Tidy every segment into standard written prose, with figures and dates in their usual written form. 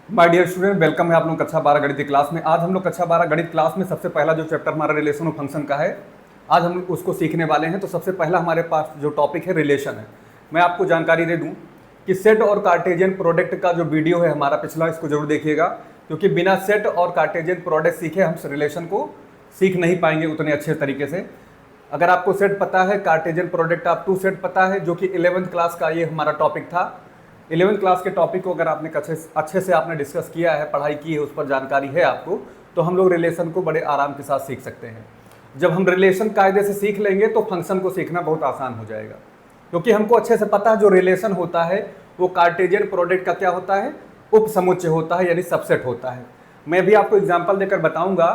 My dear student, welcome है आप लोग कक्षा 12 गणित की क्लास में। आज हम लोग कक्षा 12 गणित क्लास में सबसे पहला जो चैप्टर हमारा रिलेशन ऑफ फंक्शन का है, आज हम उसको सीखने वाले हैं। तो सबसे पहला हमारे पास जो टॉपिक है रिलेशन है। मैं आपको जानकारी दे दूं कि सेट और कार्टेशियन प्रोडक्ट का जो वीडियो है हमारा पिछला, इसको जरूर देखिएगा, क्योंकि बिना सेट और कार्टेशियन प्रोडक्ट सीखे हम रिलेशन को सीख नहीं पाएंगे उतने अच्छे तरीके से। अगर आपको सेट पता है, कार्टेशियन प्रोडक्ट आप टू सेट पता है, जो कि 11th क्लास का ये हमारा टॉपिक था। 11th क्लास के टॉपिक को अगर आपने अच्छे से आपने डिस्कस किया है, पढ़ाई की है, उस पर जानकारी है आपको, तो हम लोग रिलेशन को बड़े आराम के साथ सीख सकते हैं। जब हम रिलेशन कायदे से सीख लेंगे तो फंक्शन को सीखना बहुत आसान हो जाएगा, क्योंकि हमको अच्छे से पता है जो रिलेशन होता है वो कार्टेशियन प्रोडक्ट का क्या होता है, उपसमुच्चय होता है, यानी सबसेट होता है। मैं भी आपको एग्जाम्पल देकर बताऊंगा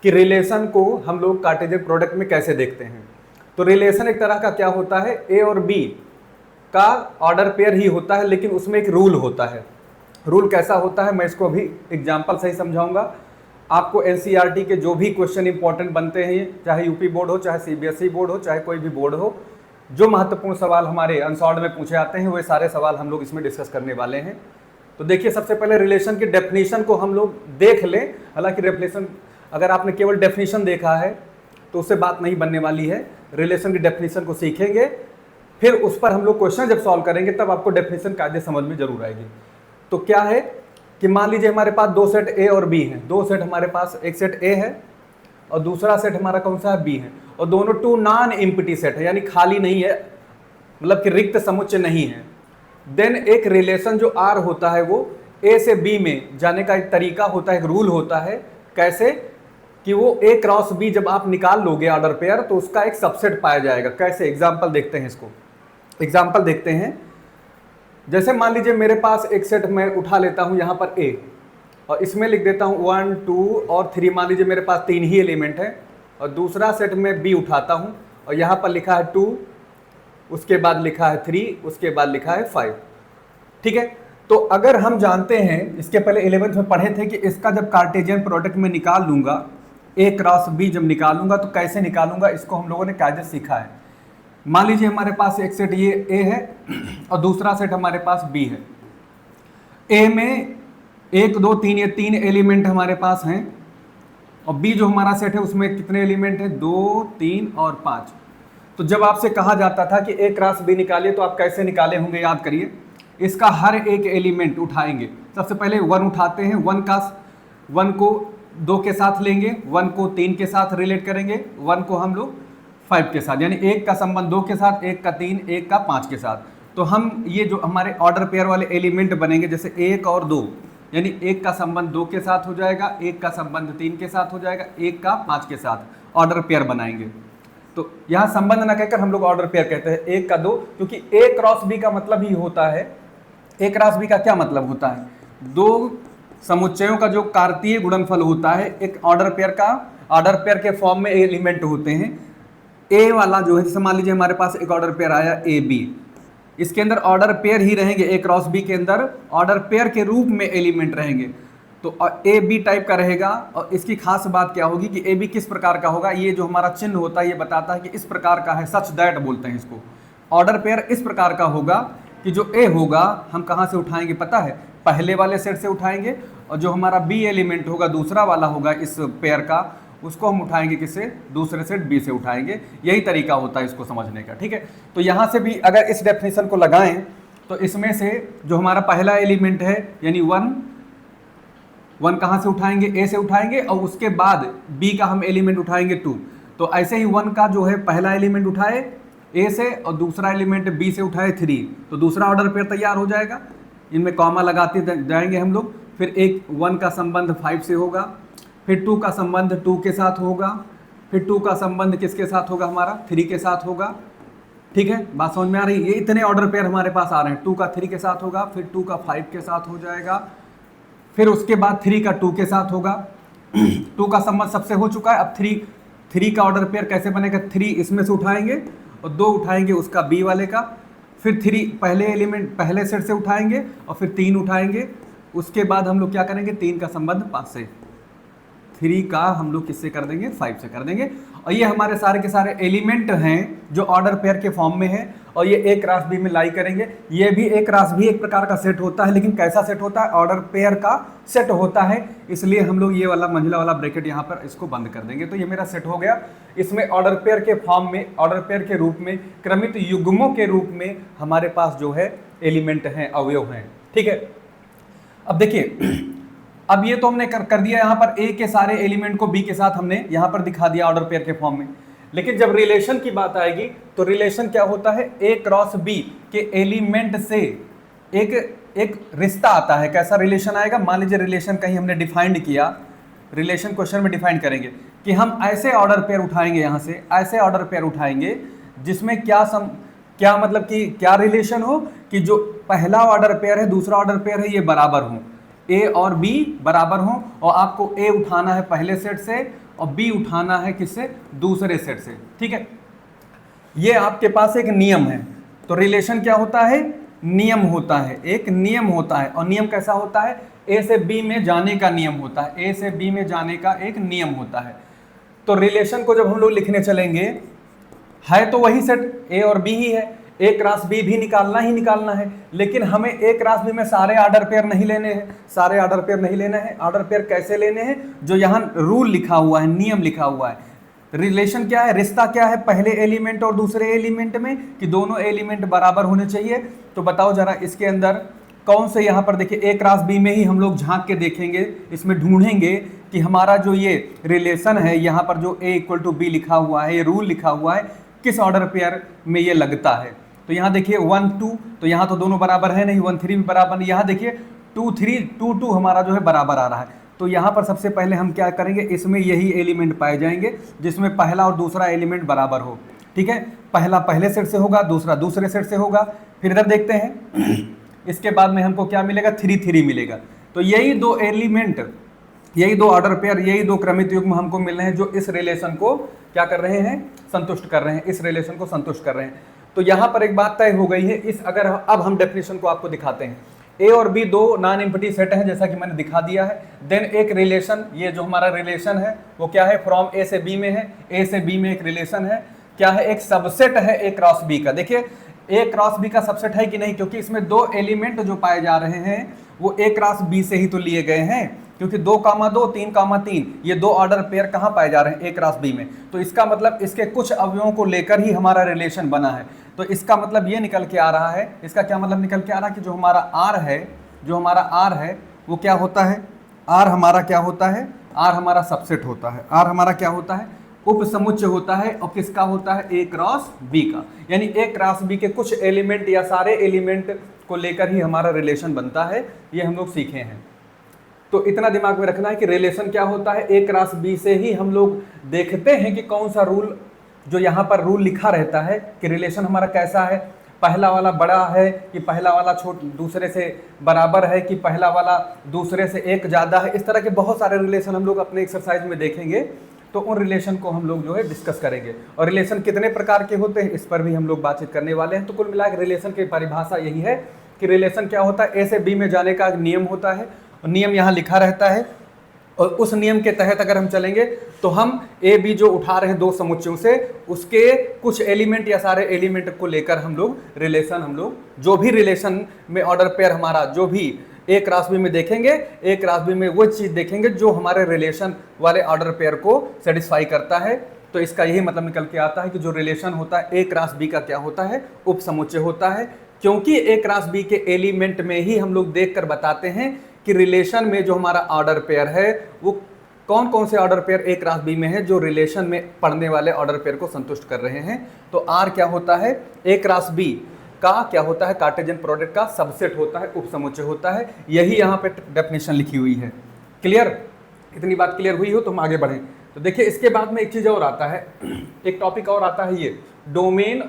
कि रिलेशन को हम लोग कार्टेशियन प्रोडक्ट में कैसे देखते हैं। तो रिलेशन एक तरह का क्या होता है, ए और बी का ऑर्डर पेयर ही होता है, लेकिन उसमें एक रूल होता है। रूल कैसा होता है मैं इसको अभी एग्जाम्पल से ही समझाऊंगा आपको। एनसीईआरटी के जो भी क्वेश्चन इंपॉर्टेंट बनते हैं, चाहे यूपी बोर्ड हो, चाहे सीबीएसई बोर्ड हो, चाहे कोई भी बोर्ड हो, जो महत्वपूर्ण सवाल हमारे अनसॉल्ड में पूछे आते हैं, वे सारे सवाल हम लोग इसमें डिस्कस करने वाले हैं। तो देखिए, सबसे पहले रिलेशन की डेफिनेशन को हम लोग देख लें। हालांकि रिलेशन अगर आपने केवल डेफिनेशन देखा है तो उससे बात नहीं बनने वाली है। रिलेशन की डेफिनेशन को सीखेंगे, फिर उस पर हम लोग क्वेश्चन जब सॉल्व करेंगे तब आपको डेफिनेशन कायदे समझ में जरूर आएगी। तो क्या है कि मान लीजिए हमारे पास दो सेट ए और बी हैं। दो सेट हमारे पास, एक सेट ए है और दूसरा सेट हमारा कौन सा है, बी है, और दोनों टू नॉन एम्प्टी सेट है, यानी खाली नहीं है, मतलब कि रिक्त समुच्चय नहीं है। देन एक रिलेशन जो आर होता है वो ए से बी में जाने का एक तरीका होता है, एक रूल होता है। कैसे कि वो ए क्रॉस बी जब आप निकाल लोगे ऑर्डर पेयर, तो उसका एक सबसेट पाया जाएगा। कैसे, एग्जाम्पल देखते हैं इसको। एग्जाम्पल देखते हैं, जैसे मान लीजिए मेरे पास एक सेट मैं उठा लेता हूं यहां पर ए, और इसमें लिख देता हूं 1 2 और 3। मान लीजिए मेरे पास 3 ही एलिमेंट है, और दूसरा सेट में बी उठाता हूं और यहां पर लिखा है 2, उसके बाद लिखा है 3, उसके बाद लिखा है 5। ठीक है, तो अगर हम जानते हैं, इसके पहले 11th में पढ़े थे कि इसका जब कार्टेशियन प्रोडक्ट में निकाल लूंगा, ए क्रॉस बी जब निकालूंगा तो कैसे निकालूंगा, इसको हम लोगों ने कायदे सीखा है। मान लीजिए हमारे पास एक सेट ये ए है और दूसरा सेट हमारे पास बी है। ए में 1 2 3, ये 3 एलिमेंट हमारे पास हैं, और बी जो हमारा सेट है उसमें कितने एलिमेंट है, 2 3 और 5। तो जब आपसे कहा जाता था कि ए क्रॉस बी निकालिए, तो आप कैसे निकाले होंगे, याद करिए। इसका हर एक एलिमेंट उठाएंगे। सबसे पहले 1 उठाते हैं, 1 को 2 के साथ लेंगे, 1 को 3 के साथ रिलेट करेंगे, 1 को हम लोग 5 के साथ, यानी 1 का संबंध 2 के साथ, 1 का 3, 1 का 5 के साथ। तो हम ये जो हमारे ऑर्डर पेयर वाले एलिमेंट बनेंगे, जैसे 1 और 2, यानी 1 का संबंध 2 के साथ हो जाएगा, 1 का संबंध 3 के साथ हो जाएगा, 1 का 5 के साथ ऑर्डर पेयर बनाएंगे। तो यहाँ संबंध ना कहकर हम लोग ऑर्डर पेयर कहते हैं, 1 का 2, क्योंकि ए क्रॉस बी का मतलब ही होता है, ए क्रॉस बी का क्या मतलब होता है, दो समुच्चयों का जो कार्तीय गुणनफल होता है। एक ऑर्डर पेयर के फॉर्म में एलिमेंट होते हैं। ए वाला जो है, जैसे मान लीजिए हमारे पास एक ऑर्डर पेयर आया ए बी, इसके अंदर ऑर्डर पेयर ही रहेंगे, ए क्रॉस बी के अंदर ऑर्डर पेयर के रूप में एलिमेंट रहेंगे। तो ए बी टाइप का रहेगा, और इसकी खास बात क्या होगी कि ए बी किस प्रकार का होगा, ये जो हमारा चिन्ह होता है ये बताता है कि इस प्रकार का है, सच दैट बोलते हैं इसको। ऑर्डर पेयर इस प्रकार का होगा कि जो ए होगा हम कहाँ से उठाएंगे पता है, पहले वाले सेट से उठाएंगे, और जो हमारा बी एलिमेंट होगा, दूसरा वाला होगा इस पेयर का, उसको हम उठाएंगे किससे, दूसरे सेट बी से उठाएंगे। यही तरीका होता है इसको समझने का। ठीक है, तो यहाँ से भी अगर इस डेफिनेशन को लगाएं तो इसमें से जो हमारा पहला एलिमेंट है यानी 1 कहाँ से उठाएंगे, ए से उठाएंगे, और उसके बाद बी का हम एलिमेंट उठाएंगे 2। तो ऐसे ही 1 का जो है पहला एलिमेंट उठाए ए से, और दूसरा एलिमेंट बी से उठाए 3, तो दूसरा ऑर्डर पेयर तैयार हो जाएगा। इनमें कॉमा लगाते जाएंगे हम लोग। फिर एक 1 का संबंध 5 से होगा, फिर 2 का संबंध 2 के साथ होगा, फिर 2 का संबंध किसके साथ होगा, हमारा 3 के साथ होगा। ठीक है, बात समझ में आ रही है। ये इतने ऑर्डर पेयर हमारे पास आ रहे हैं। 2 का 3 के साथ होगा, फिर 2 का 5 के साथ हो जाएगा, फिर उसके बाद 3 का 2 के साथ होगा। 2 का संबंध सबसे हो चुका है। अब 3 का ऑर्डर पेयर कैसे बनेगा, 3 इसमें से उठाएंगे और 2 उठाएंगे उसका बी वाले का, फिर 3 पहले एलिमेंट पहले सेट से उठाएंगे, और फिर 3 उठाएंगे। उसके बाद हम लोग क्या करेंगे, 3 का संबंध 5 से, 3 का हम लोग किससे कर देंगे, 5 से कर देंगे। और ये हमारे सारे के सारे एलिमेंट हैं जो ऑर्डर पेयर के फॉर्म में है, और ये ए क्रॉस बी में लाई करेंगे। ये भी ए क्रॉस बी एक प्रकार का सेट होता है, लेकिन कैसा सेट होता है, ऑर्डर पेयर का सेट होता है, इसलिए हम लोग ये वाला मंझला वाला ब्रैकेट यहाँ पर इसको बंद कर देंगे। तो ये मेरा सेट हो गया। इसमें ऑर्डर पेयर के फॉर्म में, ऑर्डर पेयर के रूप में, क्रमित युग्मों के रूप में हमारे पास जो है एलिमेंट हैं, अवयव हैं, ठीक है। अब देखिए, अब ये तो हमने कर दिया यहाँ पर, ए के सारे एलिमेंट को बी के साथ हमने यहाँ पर दिखा दिया ऑर्डर पेयर के फॉर्म में। लेकिन जब रिलेशन की बात आएगी तो रिलेशन क्या होता है, ए क्रॉस बी के एलिमेंट से एक रिश्ता आता है। कैसा रिलेशन आएगा, मान लीजिए रिलेशन कहीं हमने डिफाइंड किया, रिलेशन क्वेश्चन में डिफाइन करेंगे कि हम ऐसे ऑर्डर पेयर उठाएंगे, यहाँ से ऐसे ऑर्डर पेयर उठाएंगे जिसमें क्या मतलब कि क्या रिलेशन हो कि जो पहला ऑर्डर पेयर है दूसरा ऑर्डर पेयर है ये बराबर हो, ए और बी बराबर हो, और आपको ए उठाना है पहले सेट से और बी उठाना है किससे, दूसरे सेट से, ठीक है। ये आपके पास एक नियम है। तो रिलेशन क्या होता है, नियम होता है, एक नियम होता है। और नियम कैसा होता है, ए से बी में जाने का नियम होता है, ए से बी में जाने का एक नियम होता है। तो रिलेशन को जब हम लोग लिखने चलेंगे, है तो वही सेट ए और बी ही है, ए क्रॉस बी भी निकालना ही निकालना है, लेकिन हमें ए क्रॉस बी में सारे ऑर्डर पेयर नहीं लेने हैं, सारे ऑर्डर पेयर नहीं लेना है। ऑर्डर पेयर कैसे लेने हैं, जो यहाँ रूल लिखा हुआ है, नियम लिखा हुआ है। रिलेशन क्या है, रिश्ता क्या है पहले एलिमेंट और दूसरे एलिमेंट में, कि दोनों एलिमेंट बराबर होने चाहिए। तो बताओ जरा इसके अंदर कौन से, यहाँ पर देखिए ए क्रॉस बी में ही हम लोग झांक के देखेंगे, इसमें ढूंढेंगे कि हमारा जो ये रिलेशन है, यहाँ पर जो ए इक्वल टू बी लिखा हुआ है, ये रूल लिखा हुआ है, किस ऑर्डर पेयर में ये लगता है। तो यहाँ देखिए 1 2, तो यहाँ तो दोनों बराबर है नहीं, 1 3 भी बराबर नहीं। यहाँ देखिए 2 3 2 2 हमारा जो है बराबर आ रहा है। तो यहाँ पर सबसे पहले हम क्या करेंगे, इसमें यही एलिमेंट पाए जाएंगे जिसमें पहला और दूसरा एलिमेंट बराबर हो, ठीक है। पहला पहले सेट से होगा, दूसरा दूसरे सेट से होगा। फिर इधर देखते हैं, इसके बाद में हमको क्या मिलेगा, 3 3 मिलेगा। तो यही दो एलिमेंट, यही दो ऑर्डर पेयर, यही दो क्रमित युग्म हमको मिल रहे हैं जो इस रिलेशन को क्या कर रहे हैं, संतुष्ट कर रहे हैं, इस रिलेशन को संतुष्ट कर रहे हैं। तो यहाँ पर एक बात तय हो गई है। इस अगर अब हम डेफिनेशन को आपको दिखाते हैं, ए और बी दो नॉन एम्प्टी सेट हैं जैसा कि मैंने दिखा दिया है। देन एक रिलेशन, ये जो हमारा रिलेशन है वो क्या है, फ्रॉम ए से बी में है, ए से बी में एक रिलेशन है, क्या है, एक सबसेट है ए क्रॉस बी का। देखिए ए क्रॉस बी का सबसेट है कि नहीं, क्योंकि इसमें दो एलिमेंट जो पाए जा रहे हैं वो ए क्रॉस बी से ही तो लिए गए हैं, क्योंकि 2, 2, 3, 3 ये दो ऑर्डर पेयर कहाँ पाए जा रहे हैं, ए क्रॉस बी में। तो इसका मतलब इसके कुछ अवयवों को लेकर ही हमारा रिलेशन बना है। तो इसका मतलब ये निकल के आ रहा है, इसका क्या मतलब निकल के आ रहा है कि जो हमारा आर है, जो हमारा आर है वो क्या होता है, आर हमारा क्या होता है, आर हमारा सबसेट होता है, आर हमारा क्या होता है, उपसमुच्चय होता है। और किसका होता है, ए क्रॉस बी का। यानी ए क्रॉस बी के कुछ एलिमेंट या सारे एलिमेंट को लेकर ही हमारा रिलेशन बनता है। ये हम लोग सीखे हैं। तो इतना दिमाग में रखना है कि रिलेशन क्या होता है, ए क्रॉस बी से ही हम लोग देखते हैं कि कौन सा रूल, जो यहाँ पर रूल लिखा रहता है कि रिलेशन हमारा कैसा है, पहला वाला बड़ा है कि पहला वाला दूसरे से बराबर है कि पहला वाला दूसरे से एक ज़्यादा है। इस तरह के बहुत सारे रिलेशन हम लोग अपने एक्सरसाइज में देखेंगे। तो उन रिलेशन को हम लोग जो है डिस्कस करेंगे। और रिलेशन कितने प्रकार के होते हैं इस पर भी हम लोग बातचीत करने वाले हैं। तो कुल मिलाकर रिलेशन की परिभाषा यही है कि रिलेशन क्या होता है, ए से बी में जाने का नियम होता है, और नियम यहाँ लिखा रहता है, और उस नियम के तहत अगर हम चलेंगे तो हम ए बी जो उठा रहे हैं दो समुच्चयों से, उसके कुछ एलिमेंट या सारे एलिमेंट को लेकर हम लोग रिलेशन, हम लोग जो भी रिलेशन में ऑर्डर पेयर हमारा जो भी ए क्रॉस बी में देखेंगे, ए क्रॉस बी में वो चीज़ देखेंगे जो हमारे रिलेशन वाले ऑर्डर पेयर को सेटिस्फाई करता है। तो इसका यही मतलब निकल के आता है कि जो रिलेशन होता है ए क्रॉस बी का क्या होता है, उप समुच्चय होता है। क्योंकि ए क्रॉस बी के एलिमेंट में ही हम लोग देख कर बताते हैं कि रिलेशन में जो हमारा ऑर्डर पेयर है वो कौन कौन से order pair A cross B में है जो रिलेशन में पढ़ने वाले ऑर्डर पेयर को संतुष्ट कर रहे हैं। तो आर क्या होता है, ए क्रॉस बी का क्या होता है, कार्टेशियन प्रोडक्ट का सबसेट होता है, उपसमुच्चय होता है। यही यहाँ पे डेफिनेशन लिखी हुई है। क्लियर, इतनी बात क्लियर हुई हो तो हम आगे बढ़ें। तो देखिए इसके बाद में एक चीज़ और आता है, एक टॉपिक और आता है, ये डोमेन,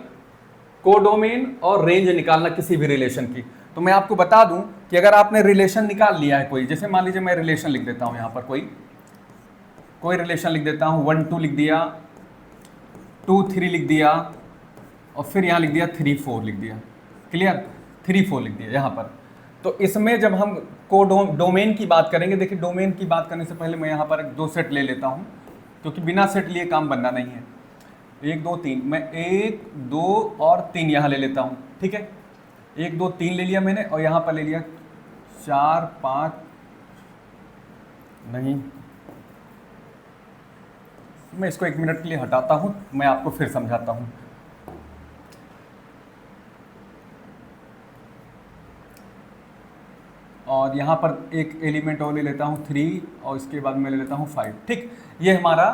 कोडोमेन और रेंज निकालना किसी भी रिलेशन की। तो मैं आपको बता दूं कि अगर आपने रिलेशन निकाल लिया है कोई, जैसे मान लीजिए मैं रिलेशन लिख देता हूं, यहाँ पर कोई रिलेशन लिख देता हूं, 1 2 लिख दिया, 2 3 लिख दिया, और फिर यहाँ लिख दिया 3 4 लिख दिया। क्लियर, 3 4 लिख दिया यहाँ पर। तो इसमें जब हम डोमेन की बात करेंगे, देखिए डोमेन की बात करने से पहले मैं यहाँ पर 2 सेट ले लेता हूँ, क्योंकि बिना सेट लिए काम बनना नहीं है। 1 2 3, मैं 1 2 और 3 यहाँ ले लेता हूँ, ठीक है। 1 2 3 ले लिया मैंने और यहाँ पर ले लिया 4 5, नहीं, मैं इसको 1 मिनट के लिए हटाता हूँ, मैं आपको फिर समझाता हूँ। और यहाँ पर एक एलिमेंट और ले लेता हूँ 3 और इसके बाद मैं ले लेता हूँ 5, ठीक। ये हमारा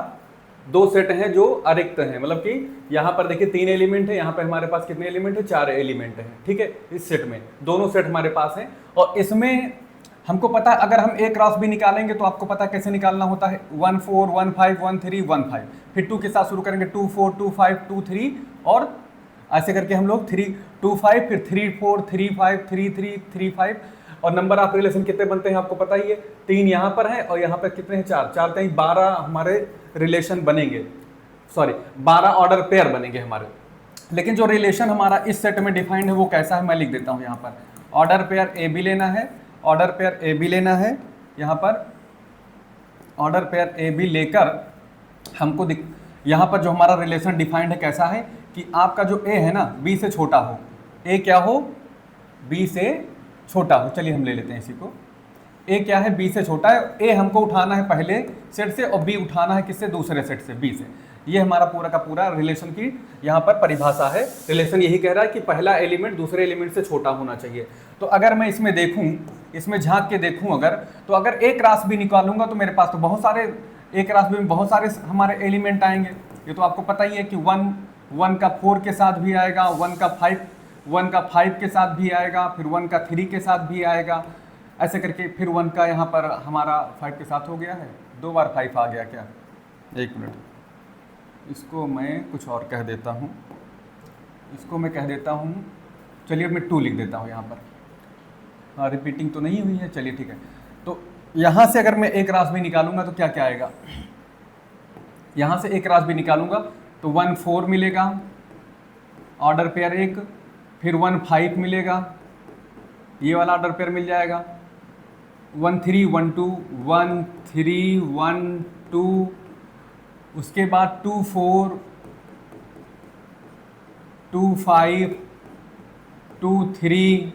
2 सेट हैं जो अरिक्त हैं, मतलब कि यहाँ पर देखिए 3 एलिमेंट है, यहाँ पर हमारे पास कितने एलिमेंट है, 4 एलिमेंट हैं, ठीक है। इस सेट में दोनों सेट हमारे पास हैं और इसमें हमको पता है अगर हम एक क्रॉस भी निकालेंगे तो आपको पता है कैसे निकालना होता है, 1 4 1 5 1 3 1 5, फिर 2 के साथ शुरू करेंगे 2 4 2 5 2 3 और ऐसे करके हम लोग 3 2 5 फिर 3 4 3 5 3 3 3 5 और नंबर ऑफ रिलेशन कितने बनते हैं आपको पता ही है, 3 यहाँ पर है और यहाँ पर कितने हैं 4, 4 कहीं 12 हमारे रिलेशन बनेंगे, सॉरी 12 ऑर्डर पेयर बनेंगे हमारे। लेकिन जो रिलेशन हमारा इस सेट में डिफाइंड है वो कैसा है मैं लिख देता हूँ यहाँ पर, ऑर्डर पेयर ए बी लेना है, ऑर्डर पेयर ए बी लेना है, यहाँ पर ऑर्डर पेयर ए बी लेकर हमको यहाँ पर जो हमारा रिलेशन डिफाइंड है कैसा है कि आपका जो ए है ना बी से छोटा हो, ए क्या हो बी से छोटा हो, चलिए हम ले लेते हैं इसी को, ए क्या है बी से छोटा है, ए हमको उठाना है पहले सेट से और बी उठाना है किससे, दूसरे सेट से बी से। ये हमारा पूरा का पूरा रिलेशन की यहाँ पर परिभाषा है। रिलेशन यही कह रहा है कि पहला एलिमेंट दूसरे एलिमेंट से छोटा होना चाहिए। तो अगर मैं इसमें देखूँ, इसमें झांक के देखूँ अगर, तो अगर एक रास भी निकालूंगा तो मेरे पास तो बहुत सारे, एक रास भी में बहुत सारे हमारे एलिमेंट आएंगे। ये तो आपको पता ही है कि 1 का 4 के साथ भी आएगा, 1 का 5 के साथ भी आएगा, फिर 1 का 3 के साथ भी आएगा, ऐसे करके फिर 1 का यहाँ पर हमारा 5 के साथ हो गया है, 2 बार 5 आ गया क्या, 1 मिनट, इसको मैं कुछ और कह देता हूँ, इसको मैं कह देता हूँ, चलिए मैं 2 लिख देता हूँ यहाँ पर, हाँ रिपीटिंग तो नहीं हुई है, चलिए ठीक है। तो यहाँ से अगर मैं एक रास भी निकालूंगा तो क्या क्या आएगा, यहाँ से एक रास भी निकालूंगा तो 1 4 मिलेगा ऑर्डर पेयर एक, फिर 1 5 मिलेगा, ये वाला ऑर्डर पेयर मिल जाएगा, 1 3 1 2 1 3 1 2, उसके बाद 2 4 2 5 2 3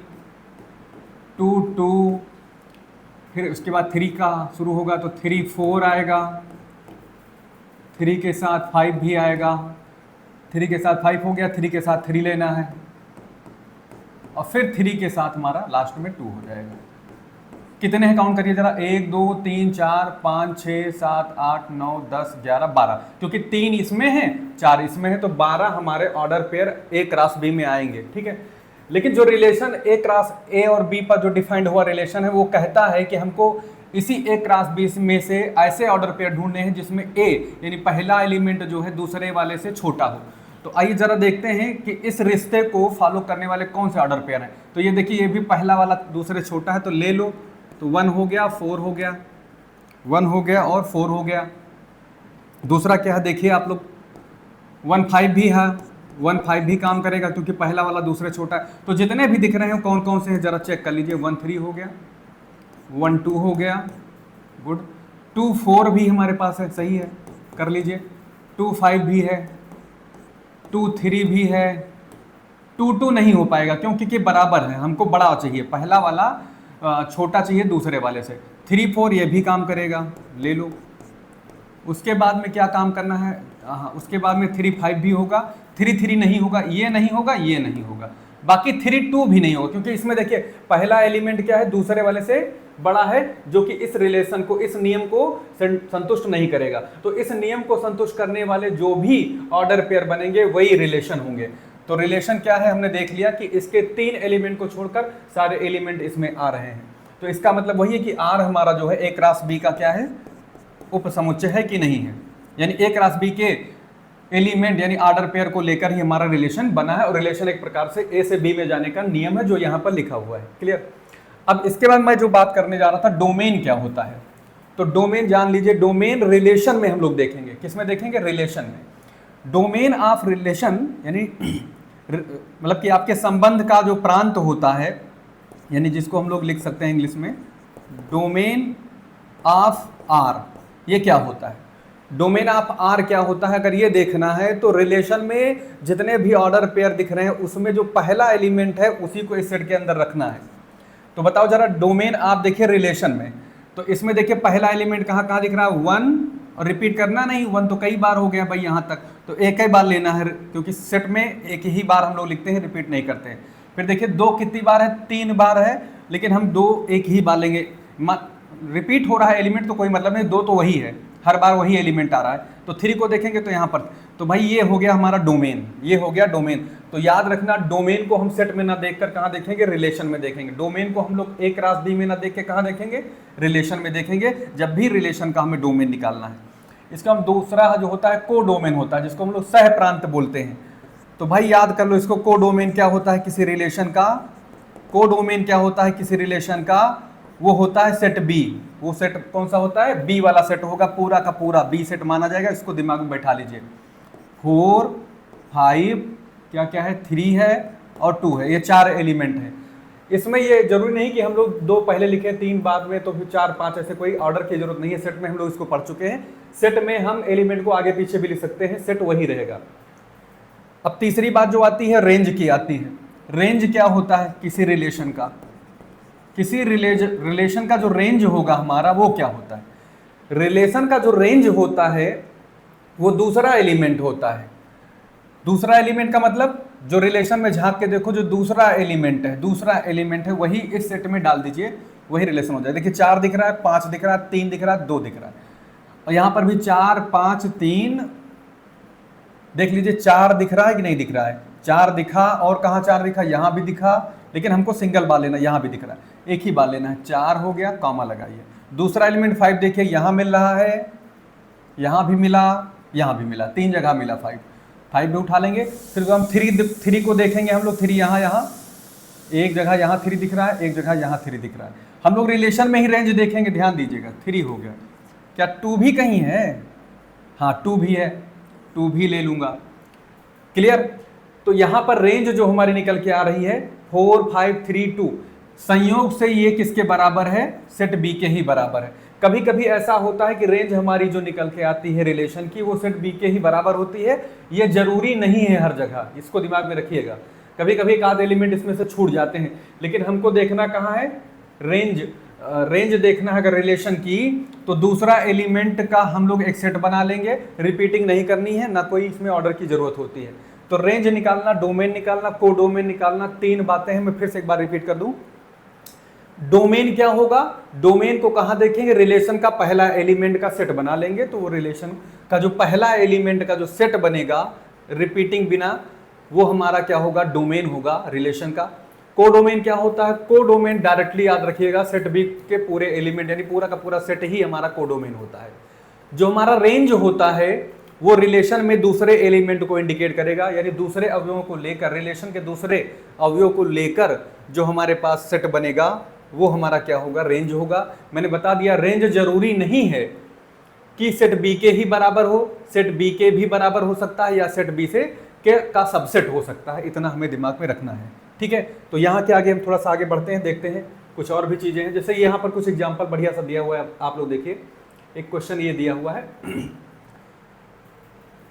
2 2, फिर उसके बाद 3 का शुरू होगा तो 3 4 आएगा, 3 के साथ 5 भी आएगा, 3 के साथ 5 हो गया, 3 के साथ 3 लेना है और फिर 3 के साथ हमारा लास्ट में 2 हो जाएगा। कितने हैं काउंट करिए जरा, 1 2 3 4 5 6 7 8 9 10 11 12, क्योंकि 3 इसमें है 4 इसमें है तो 12 हमारे order pair A cross B में आएंगे, ठीक है। लेकिन जो रिलेशन ए क्रॉस ए और बी पर जो डिफाइंड हुआ रिलेशन है वो कहता है कि हमको इसी ए क्रॉस बी में से ऐसे ऑर्डर पेयर ढूंढने हैं जिसमें ए यानी पहला एलिमेंट जो है दूसरे वाले से छोटा हो। तो आइए जरा देखते हैं कि इस रिश्ते को फॉलो करने वाले कौन से ऑर्डर पेयर हैं। तो ये देखिए ये भी पहला वाला दूसरे छोटा है तो ले लो, तो 1 हो गया 4 हो गया, 1 हो गया और 4 हो गया। दूसरा क्या है देखिए आप लोग, 1 5 भी है, 1 5 भी काम करेगा क्योंकि पहला वाला दूसरे छोटा है। तो जितने भी दिख रहे हैं कौन कौन से हैं जरा चेक कर लीजिए, 1 3 हो गया, 1 2 हो गया, गुड, 2 4 भी हमारे पास है, सही है कर लीजिए, 2 5 भी है, 2 3 भी है, 2 2 नहीं हो पाएगा क्योंकि ये बराबर है, हमको बड़ा चाहिए, पहला वाला छोटा चाहिए दूसरे वाले से। 3 4 ये भी काम करेगा, ले लो। उसके बाद में क्या काम करना है, हाँ उसके बाद में 3 5 भी होगा, 3 3 नहीं होगा, ये नहीं होगा, ये नहीं होगा, बाकी 3 2 भी नहीं होगा क्योंकि इसमें देखिए पहला एलिमेंट क्या है दूसरे वाले से बड़ा है जो कि इस रिलेशन को, इस नियम को संतुष्ट नहीं करेगा। तो इस नियम को संतुष्ट करने वाले जो भी ऑर्डर पेयर बनेंगे वही रिलेशन होंगे। तो रिलेशन क्या है हमने देख लिया कि इसके 3 एलिमेंट को छोड़कर सारे एलिमेंट इसमें आ रहे हैं। तो इसका मतलब वही है कि आर हमारा जो है ए क्रॉस बी का क्या है, उपसमुच्चय है कि नहीं है, यानी ए क्रॉस बी के एलिमेंट यानी ऑर्डर पेयर को लेकर ही हमारा रिलेशन बना है और रिलेशन एक प्रकार से ए से बी में जाने का नियम है जो यहाँ पर लिखा हुआ है। क्लियर। अब इसके बाद मैं जो बात करने जा रहा था डोमेन क्या होता है, तो डोमेन जान लीजिए। डोमेन रिलेशन में हम लोग देखेंगे, किस में देखेंगे, रिलेशन में। डोमेन ऑफ रिलेशन यानी मतलब कि आपके संबंध का जो प्रांत होता है, यानी जिसको हम लोग लिख सकते हैं इंग्लिश में डोमेन ऑफ आर, ये क्या होता है। डोमेन ऑफ आर क्या होता है, अगर ये देखना है तो रिलेशन में जितने भी ऑर्डर पेयर दिख रहे हैं उसमें जो पहला एलिमेंट है उसी को इस सेट के अंदर रखना है। तो बताओ जरा, डोमेन आप देखिए रिलेशन में, तो इसमें देखिए पहला एलिमेंट कहाँ कहाँ दिख रहा है, 1, और रिपीट करना नहीं, 1 तो कई बार हो गया भाई यहाँ तक, तो एक ही बार लेना है, क्योंकि सेट में एक ही बार हम लोग लिखते हैं, रिपीट नहीं करते हैं। फिर देखिए 2 कितनी बार है, 3 बार है, लेकिन हम 2 एक ही बार लेंगे। रिपीट हो रहा है एलिमेंट तो कोई मतलब नहीं, 2 तो वही है, हर बार वही एलिमेंट आ रहा है। तो 3 को देखेंगे तो यहाँ पर, तो भाई ये हो गया हमारा डोमेन, ये हो गया डोमेन। तो याद रखना, डोमेन को हम सेट में ना देखकर कहाँ देखेंगे, रिलेशन में देखेंगे। डोमेन को हम लोग A क्रॉस B में ना देख के कहाँ देखेंगे, रिलेशन में देखेंगे, जब भी रिलेशन का हमें डोमेन निकालना है। इसका हम दूसरा जो होता है को डोमेन होता है, जिसको हम लोग सह प्रांत बोलते हैं। तो भाई याद कर लो इसको, को डोमेन क्या होता है किसी रिलेशन का, को डोमेन क्या होता है किसी रिलेशन का, वो होता है सेट बी। वो सेट कौन सा होता है, बी वाला सेट होगा, पूरा का पूरा बी सेट माना जाएगा। इसको दिमाग में बैठा लीजिए। 4, 5 क्या क्या है, 3 है और 2 है, ये 4 एलिमेंट है। इसमें ये जरूरी नहीं कि हम लोग 2 पहले लिखे 3 बाद में, तो फिर 4, 5 ऐसे कोई ऑर्डर की जरूरत नहीं है। सेट में हम लोग इसको पढ़ चुके हैं, सेट में हम एलिमेंट को आगे पीछे भी लिख सकते हैं, सेट वही रहेगा। अब तीसरी बात जो आती है, रेंज की आती है। रेंज क्या होता है किसी रिलेशन का, किसी रिलेशन का जो रेंज होगा हमारा, वो क्या होता है, रिलेशन का जो रेंज होता है वो दूसरा एलिमेंट होता है। दूसरा एलिमेंट का मतलब, जो रिलेशन में झांक के देखो, जो दूसरा एलिमेंट है वही इस सेट में डाल दीजिए, वही रिलेशन हो जाए। देखिए 4 दिख रहा है, 5 दिख रहा है, 3 दिख रहा है, 2 दिख रहा है, और यहां पर भी 4, 5, 3 देख लीजिए, 4 दिख रहा है कि नहीं दिख रहा है, 4 दिखा, और कहाँ 4 दिखा, यहां भी दिखा, लेकिन हमको सिंगल बार लेना, यहां भी दिख रहा है, एक ही बार लेना है। 4 हो गया, कॉमा लगाइए। दूसरा एलिमेंट 5 देखिए, यहां मिल रहा है, यहां भी मिला, यहां भी मिला, 3 जगह मिला 5 भी उठा लेंगे। फिर हम 3 को देखेंगे हम लोग, 3 यहाँ एक जगह यहाँ 3 दिख रहा है, एक जगह यहाँ 3 दिख रहा है। हम लोग रिलेशन में ही रेंज देखेंगे, ध्यान दीजिएगा। 3 हो गया, क्या 2 भी कहीं है, हाँ 2 भी है, 2 भी ले लूंगा। क्लियर। तो यहां पर रेंज जो हमारी निकल के आ रही है 4, 5, 3, 2, संयोग से ये किसके बराबर है, सेट बी के ही बराबर है। कभी कभी ऐसा होता है कि रेंज हमारी जो निकल के आती है रिलेशन की, वो सेट बी के ही बराबर होती है। ये जरूरी नहीं है हर जगह, इसको दिमाग में रखिएगा। कभी कभी एक आध एलिमेंट इसमें से छूट जाते हैं, लेकिन हमको देखना कहाँ है, रेंज देखना है अगर रिलेशन की, तो दूसरा एलिमेंट का हम लोग एक सेट बना लेंगे, रिपीटिंग नहीं करनी है, ना कोई इसमें ऑर्डर की जरूरत होती है। तो रेंज निकालना, डोमेन निकालना, को डोमेन निकालना, 3 बातें हैं। मैं फिर से एक बार रिपीट कर दूं। डोमेन क्या होगा, डोमेन को कहां देखेंगे, रिलेशन का पहला एलिमेंट का सेट बना लेंगे, तो वो रिलेशन का जो पहला एलिमेंट का जो सेट बनेगा रिपीटिंग बिना, वो हमारा क्या होगा, डोमेन होगा रिलेशन का। कोडोमेन क्या होता है, कोडोमेन डायरेक्टली याद रखिएगा, सेट बी के पूरे एलिमेंट यानी पूरा का पूरा सेट ही हमारा कोडोमेन होता है। जो हमारा रेंज होता है वो रिलेशन में दूसरे एलिमेंट को इंडिकेट करेगा, यानी दूसरे अवयवों को लेकर, रिलेशन के दूसरे अवयवों को लेकर जो हमारे पास सेट बनेगा वो हमारा क्या होगा, रेंज होगा। मैंने बता दिया, रेंज जरूरी नहीं है कि सेट बी के ही बराबर हो, सेट बी के भी बराबर हो सकता है, या सेट बी से के का सबसेट हो सकता है। इतना हमें दिमाग में रखना है, ठीक है। तो यहाँ के आगे हम थोड़ा सा आगे बढ़ते हैं, देखते हैं कुछ और भी चीजें हैं। जैसे यहाँ पर कुछ एग्जाम्पल बढ़िया सा दिया हुआ है, आप लोग देखिए। एक क्वेश्चन ये दिया हुआ है,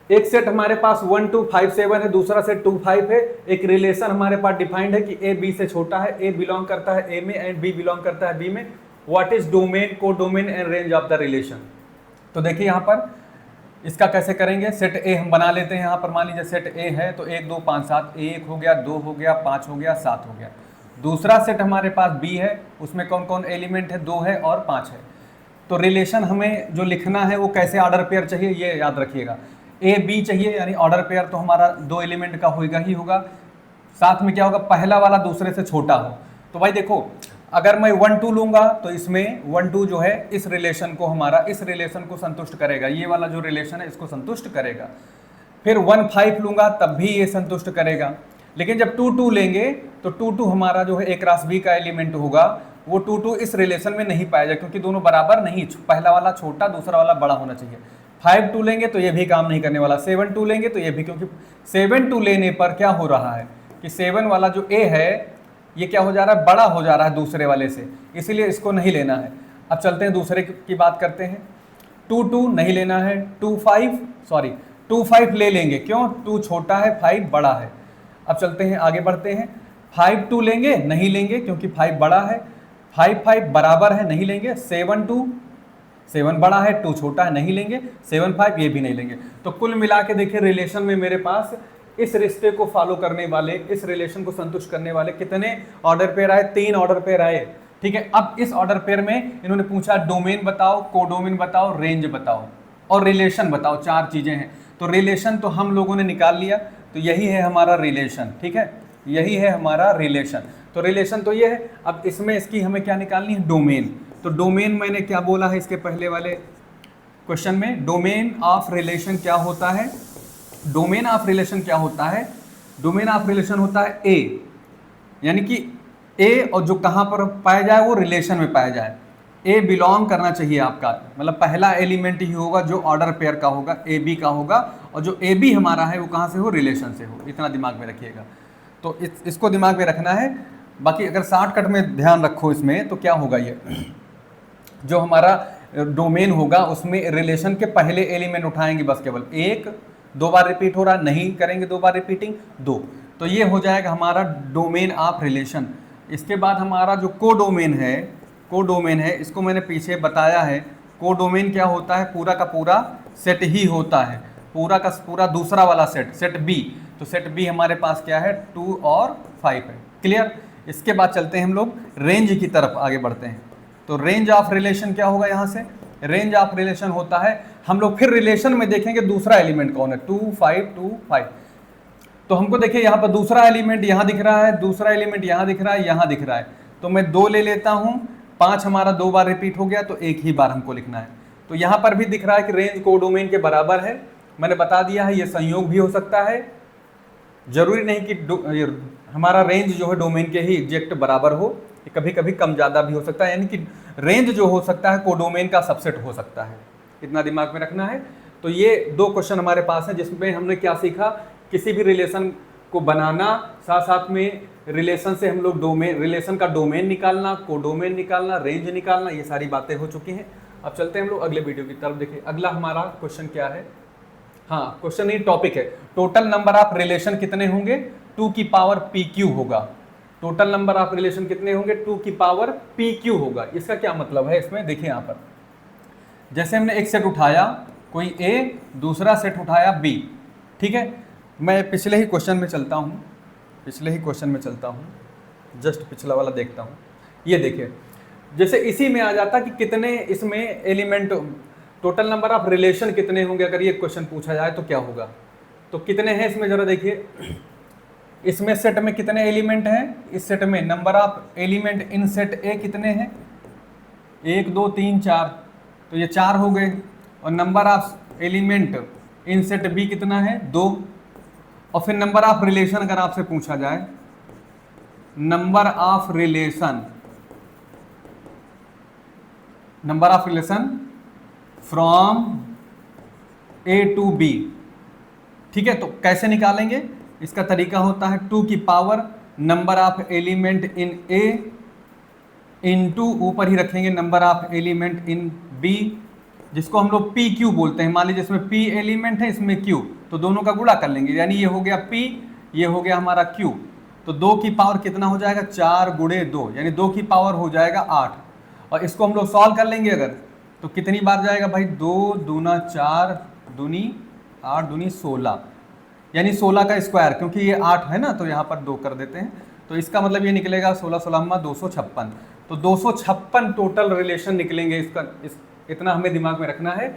एक सेट हमारे पास 1, 2, 5, 7 है, दूसरा सेट 2, 5 है। एक रिलेशन हमारे पास डिफाइंड है कि ए बी से छोटा है, ए बिलोंग करता है ए में एंड बी बिलोंग करता है बी में। व्हाट इज डोमेन, को domain and range of the relation. तो देखिए यहाँ पर इसका कैसे करेंगे, सेट ए हम बना लेते हैं। यहाँ पर मान लीजिए सेट ए है, तो 1, 2, 5, 7, 1 हो गया, 2 हो गया, 5 हो गया, 7 हो गया। दूसरा सेट हमारे पास बी है, उसमें कौन कौन एलिमेंट है, 2 है और 5 है। तो रिलेशन हमें जो लिखना है वो कैसे ऑर्डर पेयर चाहिए, ये याद रखिएगा। ए बी चाहिए, यानी ऑर्डर पेयर तो हमारा 2 एलिमेंट का होगा ही होगा। साथ में क्या होगा, पहला वाला दूसरे से छोटा हो। तो भाई देखो, अगर मैं 1, 2 लूंगा तो इसमें 1, 2 जो है इस रिलेशन को, हमारा इस रिलेशन को संतुष्ट करेगा, ये वाला जो रिलेशन है इसको संतुष्ट करेगा। फिर 1, 5 लूंगा तब भी ये संतुष्ट करेगा। लेकिन जब 2, 2 लेंगे तो 2, 2 हमारा जो है ए क्रॉस बी का एलिमेंट होगा, वो 2, 2 इस रिलेशन में नहीं पाया जाए, क्योंकि दोनों बराबर नहीं, पहला वाला छोटा, दूसरा वाला बड़ा होना चाहिए। 5, 2 लेंगे तो ये भी काम नहीं करने वाला, 7, 2 लेंगे तो ये भी, क्योंकि 7, 2 लेने पर क्या हो रहा है कि 7 वाला जो ए है ये क्या हो जा रहा है, बड़ा हो जा रहा है दूसरे वाले से, इसीलिए इसको नहीं लेना है। अब चलते हैं दूसरे की बात करते हैं। 2 नहीं लेना है, 2 5 ले लेंगे, क्यों? 2 छोटा है, 5 बड़ा है। अब चलते हैं आगे बढ़ते हैं, 5 2 लेंगे, नहीं लेंगे क्योंकि 5 बड़ा है, 5 5 बराबर है, नहीं लेंगे, 7 2 7 बड़ा है, 2 छोटा है, नहीं लेंगे, 7 5 ये भी नहीं लेंगे। तो कुल मिला के देखिए रिलेशन में मेरे पास इस रिश्ते को फॉलो करने वाले, इस रिलेशन को संतुष्ट करने वाले कितने ऑर्डर पेयर आए? 3 ऑर्डर पेयर आए। ठीक है, अब इस ऑर्डर पेयर में इन्होंने पूछा डोमेन बताओ, कोडोमेन बताओ, रेंज बताओ और रिलेशन बताओ, 4 चीजें हैं। तो रिलेशन तो हम लोगों ने निकाल लिया, तो यही है हमारा रिलेशन। ठीक है, यही है हमारा रिलेशन। तो रिलेशन तो ये है। अब इसमें इसकी हमें क्या निकालनी है? डोमेन। तो डोमेन मैंने क्या बोला है इसके पहले वाले क्वेश्चन में? डोमेन ऑफ रिलेशन क्या होता है? डोमेन ऑफ रिलेशन क्या होता है? डोमेन ऑफ रिलेशन होता है ए, यानी कि ए और जो कहां पर पाया जाए वो रिलेशन में पाया जाए। ए बिलोंग करना चाहिए आपका, मतलब पहला एलिमेंट ही होगा जो ऑर्डर पेयर का होगा, ए बी का होगा, और जो ए बी हमारा है वो कहां से हो? रिलेशन से हो। इतना दिमाग में रखिएगा। तो इसको दिमाग में रखना है। बाकी अगर शॉर्टकट में ध्यान रखो इसमें तो क्या होगा, ये जो हमारा डोमेन होगा उसमें रिलेशन के पहले एलिमेंट उठाएंगे, बस केवल 1 2 बार रिपीट हो रहा, नहीं करेंगे 2 बार रिपीटिंग, 2। तो ये हो जाएगा हमारा डोमेन ऑफ रिलेशन। इसके बाद हमारा जो कोडोमेन है, कोडोमेन है, इसको मैंने पीछे बताया है। कोडोमेन क्या होता है? पूरा का पूरा सेट ही होता है, पूरा का पूरा दूसरा वाला सेट, सेट बी। तो सेट बी हमारे पास क्या है? 2 और 5 है। क्लियर? इसके बाद चलते हैं हम लोग रेंज की तरफ आगे बढ़ते हैं। तो रेंज ऑफ रिलेशन क्या होगा? यहाँ से रेंज ऑफ रिलेशन होता है, हम लोग फिर रिलेशन में देखेंगे दूसरा एलिमेंट कौन है, 2 5 2 5। तो हमको देखिए यहाँ पर दूसरा एलिमेंट यहाँ दिख रहा है, दूसरा एलिमेंट यहाँ दिख रहा है, यहाँ दिख रहा है। तो मैं 2 ले लेता हूँ, 5 हमारा 2 बार रिपीट हो गया, तो 1 ही बार हमको लिखना है। तो यहाँ पर भी दिख रहा है कि रेंज कोडोमेन के बराबर है। मैंने बता दिया है ये संयोग भी हो सकता है, जरूरी नहीं कि हमारा रेंज जो है डोमेन के ही एग्जैक्ट बराबर हो, कभी कभी कम ज़्यादा भी हो सकता है, यानी कि रेंज जो हो सकता है कोडोमेन का सबसेट हो सकता है। इतना दिमाग में रखना है। तो ये 2 क्वेश्चन हमारे पास हैं जिसमें हमने क्या सीखा? किसी भी रिलेशन को बनाना, साथ साथ में रिलेशन से हम लोग डोमेन, रिलेशन का डोमेन निकालना, कोडोमेन निकालना, रेंज निकालना, ये सारी बातें हो चुकी हैं। अब चलते हैं हम लोग अगले वीडियो की तरफ। देखिए अगला हमारा क्वेश्चन क्या है? हाँ, क्वेश्चन नहीं टॉपिक है, टोटल नंबर ऑफ रिलेशन कितने होंगे? 2 की पावर PQ होगा। टोटल नंबर ऑफ रिलेशन कितने होंगे? 2 की पावर PQ होगा। इसका क्या मतलब है? इसमें देखिए यहाँ पर जैसे हमने एक सेट उठाया, कोई A, दूसरा सेट उठाया B। ठीक है, मैं पिछले ही क्वेश्चन में चलता हूँ, जस्ट पिछला वाला देखता हूँ। ये देखिए जैसे इसी में आ जाता कि कितने इसमें element, total number of relation कितने होंगे अगर ये क्वेश्चन पूछा जाए तो क्या होगा। तो कितने हैं इसमें जरा देखिए, इसमें सेट में कितने एलिमेंट हैं? इस सेट में number of element in set ए कितने हैं? 1 2 3 4, तो ये 4 हो गए। और number of element in set B कितना है? 2। और फिर नंबर ऑफ रिलेशन अगर आपसे पूछा जाए, number of relation from A to B. ठीक है, तो कैसे निकालेंगे? इसका तरीका होता है 2 की power number of element in A into ऊपर ही रखेंगे number of element in B, जिसको हम लोग PQ बोलते हैं। मान लीजिए इसमें P एलिमेंट है, इसमें Q, तो दोनों का गुणा कर लेंगे, यानी ये हो गया P, ये हो गया हमारा Q। तो 2 की पावर कितना हो जाएगा? 4 गुणे 2, यानी 2 की पावर हो जाएगा 8। और इसको हम लोग सॉल्व कर लेंगे अगर, तो कितनी बार जाएगा भाई? 2 दूना 4 दूनी 8 दूनी 16, यानी 16 का स्क्वायर, क्योंकि ये 8 है ना तो यहाँ पर 2 कर देते हैं। तो इसका मतलब ये निकलेगा 16 16 256। तो 256 टोटल रिलेशन निकलेंगे। इसका इतना हमें दिमाग में रखना है।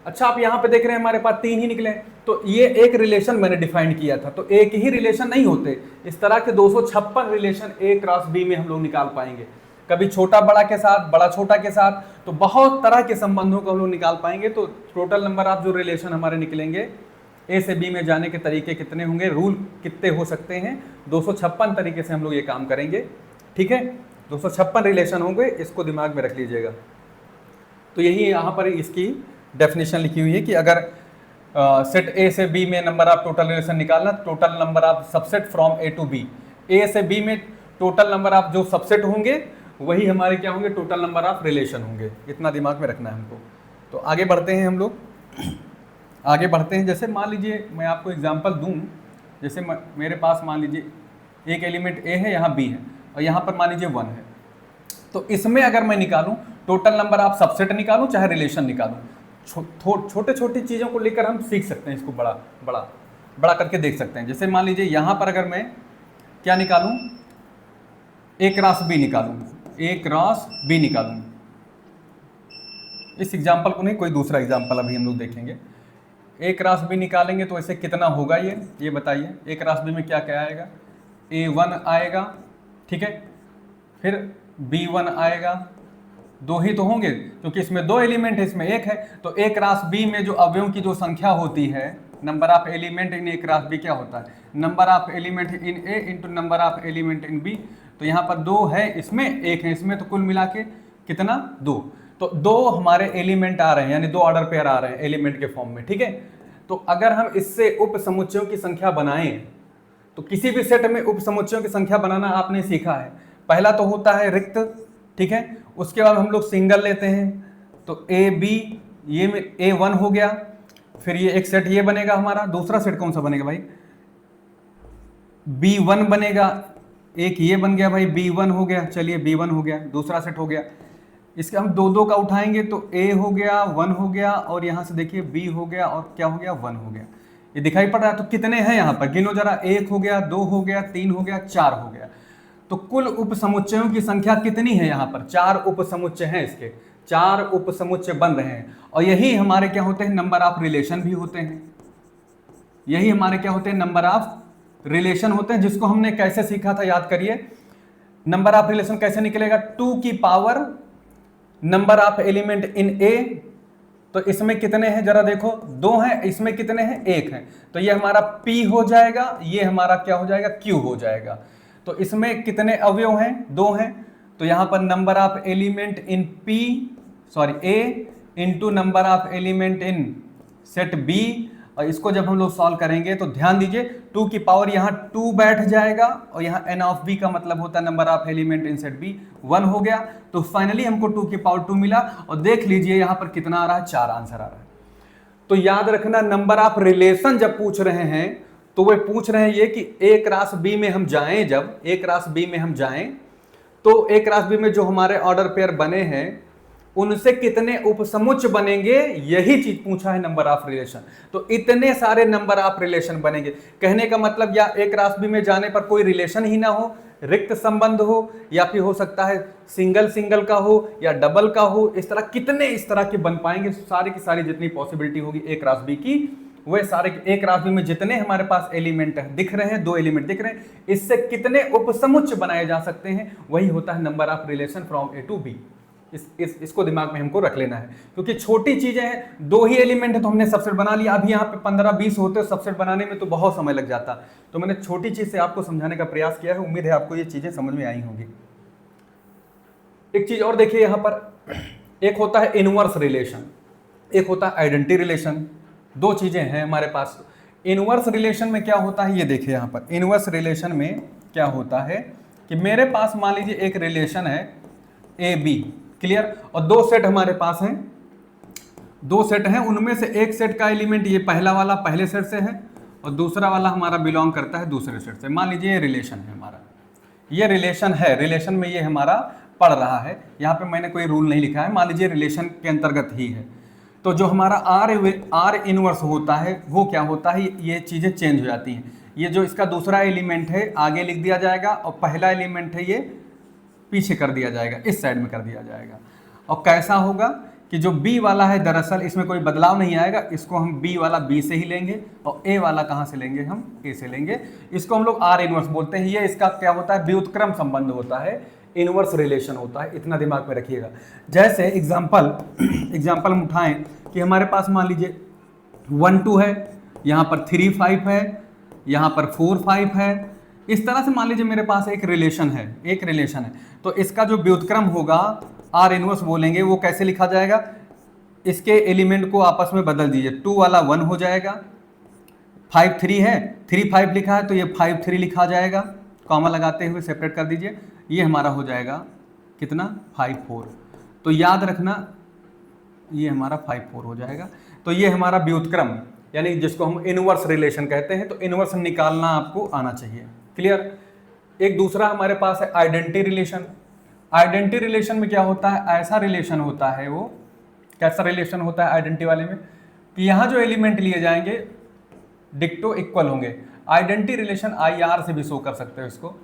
अच्छा, आप यहाँ पे देख रहे हैं हमारे पास 3 ही निकले, तो ये एक रिलेशन मैंने डिफाइन किया था। तो एक ही रिलेशन नहीं होते, इस तरह के 256 रिलेशन A क्रॉस B में हम लोग निकाल पाएंगे। कभी छोटा बड़ा के साथ, बड़ा छोटा के साथ, तो बहुत तरह के संबंधों को हम लोग निकाल पाएंगे। तो टोटल नंबर ऑफ जो रिलेशन हमारे निकलेंगे A से B में जाने के तरीके कितने होंगे, रूल कितने हो सकते हैं? 256 तरीके से हम लोग ये काम करेंगे। ठीक है, 256 रिलेशन होंगे, इसको दिमाग में रख लीजिएगा। तो यही यहाँ पर इसकी डेफिनेशन लिखी हुई है कि अगर सेट A से B में नंबर ऑफ टोटल रिलेशन निकालना, total number of subset from A to B, A से B में टोटल नंबर ऑफ जो सबसेट होंगे वही हमारे क्या होंगे? टोटल नंबर ऑफ रिलेशन होंगे। इतना दिमाग में रखना है हमको। तो आगे बढ़ते हैं हम लोग, आगे बढ़ते हैं। जैसे मान लीजिए मैं आपको एग्जांपल दूं, जैसे मेरे पास मान लीजिए एक एलिमेंट ए है, यहाँ बी है, और यहाँ पर मान लीजिए 1 है। तो इसमें अगर मैं निकालूं टोटल नंबर, आप सबसेट निकालूं चाहे रिलेशन निकालूं, छोटे छोटी चीज़ों को लेकर हम सीख सकते हैं, इसको बड़ा बड़ा बड़ा करके देख सकते हैं। जैसे मान लीजिए यहाँ पर अगर मैं क्या निकालूं, ए क्रॉस बी निकालूं, ए क्रॉस बी निकालूं, इस एग्जाम्पल को नहीं, कोई दूसरा एग्जाम्पल अभी हम लोग देखेंगे। ए क्रॉस बी निकालेंगे तो ऐसे कितना होगा ये बताइए। ए क्रॉस बी में क्या क्या आएगा, A1 आएगा, ठीक है, फिर B1 आएगा, 2 ही तो होंगे क्योंकि इसमें 2 एलिमेंट है, इसमें 1 है। तो ए क्रॉस बी में जो अवयवों की जो संख्या होती है, number of element in A cross B क्या होता है, number of element in A into number of element in B. तो यहाँ पर 2 है, इसमें 1 है, इसमें तो कुल मिला के कितना 2। तो 2 हमारे एलिमेंट आ रहे हैं, यानी 2 ऑर्डर पेयर आ रहे हैं एलिमेंट के फॉर्म में, ठीक है। तो अगर हम इससे उप समुच्चयों की संख्या बनाएं, तो किसी भी सेट में उप समुच्चयों की संख्या बनाना आपने सीखा है। पहला तो होता है रिक्त, ठीक है, उसके बाद हम लोग सिंगल लेते हैं, तो ए बी, ये में A1 हो गया, फिर ये एक सेट ये बनेगा हमारा। दूसरा सेट कौन सा बनेगा भाई, B1 बनेगा, एक ये बन गया भाई, B1 हो गया, चलिए B1 हो गया, दूसरा सेट हो गया। इसके हम 2 का उठाएंगे तो A हो गया, 1 हो गया, और यहाँ से देखिए B हो गया, और क्या हो गया 1 हो गया। ये दिखाई पड़ रहा है। तो कितने हैं यहाँ पर, गिनो जरा, 1 हो गया, 2 हो गया, 3 हो गया, 4 हो गया। तो कुल उप समुच्चयों की संख्या कितनी है यहाँ पर, 4 उप समुच्चय हैं, इसके 4 उप समुच्चय बन रहे हैं। और यही हमारे क्या होते हैं, नंबर ऑफ रिलेशन भी होते हैं। यही हमारे क्या होते हैं, नंबर ऑफ रिलेशन होते हैं, जिसको हमने कैसे सीखा था, याद करिए। नंबर ऑफ रिलेशन कैसे निकलेगा, 2 की power number of element in a. तो इसमें कितने हैं जरा देखो, 2 हैं, इसमें कितने हैं, 1 है। तो ये हमारा P हो जाएगा, ये हमारा क्या हो जाएगा, Q हो जाएगा। तो इसमें कितने अवयव हैं, 2 हैं। तो यहां पर number of element in A into number of element in set B. और इसको जब हम लोग सॉल्व करेंगे तो ध्यान दीजिए, 2 की पावर यहाँ 2 बैठ जाएगा, और यहाँ n ऑफ b का मतलब होता है number of element in set b, 1 हो गया। तो फाइनली हमको 2 की पावर 2 मिला, और देख लीजिए यहाँ पर कितना आ रहा है, 4 आंसर आ रहा है। तो याद रखना, नंबर ऑफ रिलेशन जब पूछ रहे हैं तो वे पूछ रहे हैं ये कि ए क्रॉस बी में हम जाएं, जब ए क्रॉस बी में हम जाएं तो ए क्रॉस बी में जो हमारे ऑर्डर पेयर बने हैं उनसे कितने उपसमुच्चय बनेंगे, यही चीज पूछा है नंबर ऑफ रिलेशन। तो इतने सारे नंबर ऑफ रिलेशन बनेंगे, कहने का मतलब या ए क्रॉस बी में जाने पर कोई रिलेशन ही ना हो, रिक्त संबंध हो, या फिर हो सकता है सिंगल सिंगल का हो या डबल का हो, इस तरह कितने इस तरह के बन पाएंगे। सारी की सारी जितनी पॉसिबिलिटी होगी ए क्रॉस बी की, वे सारे ए क्रॉस बी में जितने हमारे पास एलिमेंट दिख रहे हैं, 2 एलिमेंट दिख रहे हैं, इससे कितने उपसमुच्चय बनाए जा सकते हैं, वही होता है number of relation from A to B. इसको दिमाग में हमको रख लेना है, क्योंकि छोटी चीजें हैं, 2 ही एलिमेंट है तो हमने सबसेट बना लिया। अभी यहाँ पे 15-20 होते सबसेट बनाने में तो बहुत समय लग जाता। तो मैंने छोटी चीज से आपको समझाने का प्रयास किया है, उम्मीद है आपको ये चीजें समझ में आई होंगी। एक चीज और देखिए, यहाँ पर एक होता है इनवर्स रिलेशन, एक होता है आइडेंटिटी रिलेशन। 2 चीजें हैं हमारे पास। इनवर्स रिलेशन में क्या होता है, ये देखिए यहाँ पर इनवर्स रिलेशन में क्या होता है कि मेरे पास मान लीजिए एक रिलेशन है ए बी, क्लियर, और 2 सेट हमारे पास हैं, 2 सेट हैं, उनमें से एक सेट का एलिमेंट ये पहला वाला पहले सेट से है, और दूसरा वाला हमारा बिलोंग करता है दूसरे सेट से। मान लीजिए ये रिलेशन है हमारा, ये रिलेशन है, रिलेशन में ये हमारा पढ़ रहा है। यहाँ पे मैंने कोई रूल नहीं लिखा है, मान लीजिए रिलेशन के अंतर्गत ही है। तो जो हमारा आर इनवर्स होता है वो क्या होता है, ये चीज़ें चेंज हो जाती हैं। ये जो इसका दूसरा एलिमेंट है आगे लिख दिया जाएगा, और पहला एलिमेंट है ये पीछे कर दिया जाएगा, इस साइड में कर दिया जाएगा। और कैसा होगा कि जो B वाला है दरअसल इसमें कोई बदलाव नहीं आएगा, इसको हम B वाला B से ही लेंगे, और A वाला कहाँ से लेंगे, हम A से लेंगे। इसको हम लोग आर इनवर्स बोलते हैं। ये इसका क्या होता है, व्युत्क्रम संबंध होता है, इनवर्स रिलेशन होता है, इतना दिमाग में रखिएगा। जैसे एग्जाम्पल हम उठाएं कि हमारे पास मान लीजिए 1 2 है, यहाँ पर 3 5 है, यहाँ पर 4 5 है। इस तरह से मान लीजिए मेरे पास एक रिलेशन है, तो इसका जो व्युत्क्रम होगा आर इनवर्स बोलेंगे, वो कैसे लिखा जाएगा, इसके एलिमेंट को आपस में बदल दीजिए, 2 वाला 1 हो जाएगा, 5 3 है, 3 5 लिखा है तो ये 5 3 लिखा जाएगा, कॉमा लगाते हुए सेपरेट कर दीजिए, ये हमारा हो जाएगा कितना 5 4। तो याद रखना ये हमारा 5 4 हो जाएगा। तो ये हमारा व्युत्क्रम यानी जिसको हम इनवर्स रिलेशन कहते हैं, तो इनवर्स निकालना आपको आना चाहिए। क्लियर। एक दूसरा हमारे पास है आइडेंटिटी रिलेशन। आइडेंटिटी रिलेशन में क्या होता है, ऐसा रिलेशन होता है, वो कैसा रिलेशन होता है आइडेंटिटी वाले में कि यहाँ जो एलिमेंट लिए जाएंगे डिक्टो इक्वल होंगे। आइडेंटिटी रिलेशन IR से भी शो कर सकते हो इसको।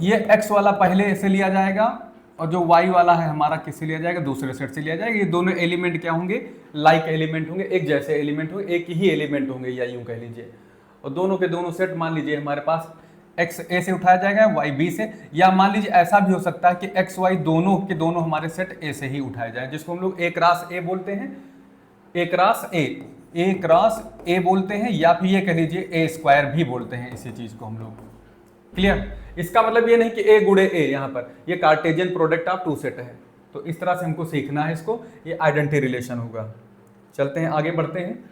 ये X वाला पहले से लिया जाएगा और जो Y वाला है हमारा किससे लिया जाएगा, दूसरे सेट से लिया जाएगा। ये दोनों एलिमेंट क्या होंगे, लाइक एलिमेंट होंगे, एक जैसे एलिमेंट होंगे, एक ही एलिमेंट होंगे या यूं कह लीजिए। और दोनों के दोनों सेट मान लीजिए हमारे पास X A से उठाया जाएगा, Y B से, या मान लीजिए ऐसा भी हो सकता है कि X Y दोनों के दोनों हमारे सेट A से ही उठाए जाए, जिसको हम लोग A क्रॉस A बोलते हैं, A क्रॉस A बोलते हैं, या फिर ये कह लीजिए A स्क्वायर भी बोलते हैं इसी चीज को हम लोग। क्लियर। इसका मतलब ये नहीं कि A गुणे A, यहाँ पर ये Cartesian product of two set है। तो इस तरह से हमको सीखना है इसको, ये आइडेंटिटी रिलेशन होगा। चलते हैं आगे बढ़ते हैं।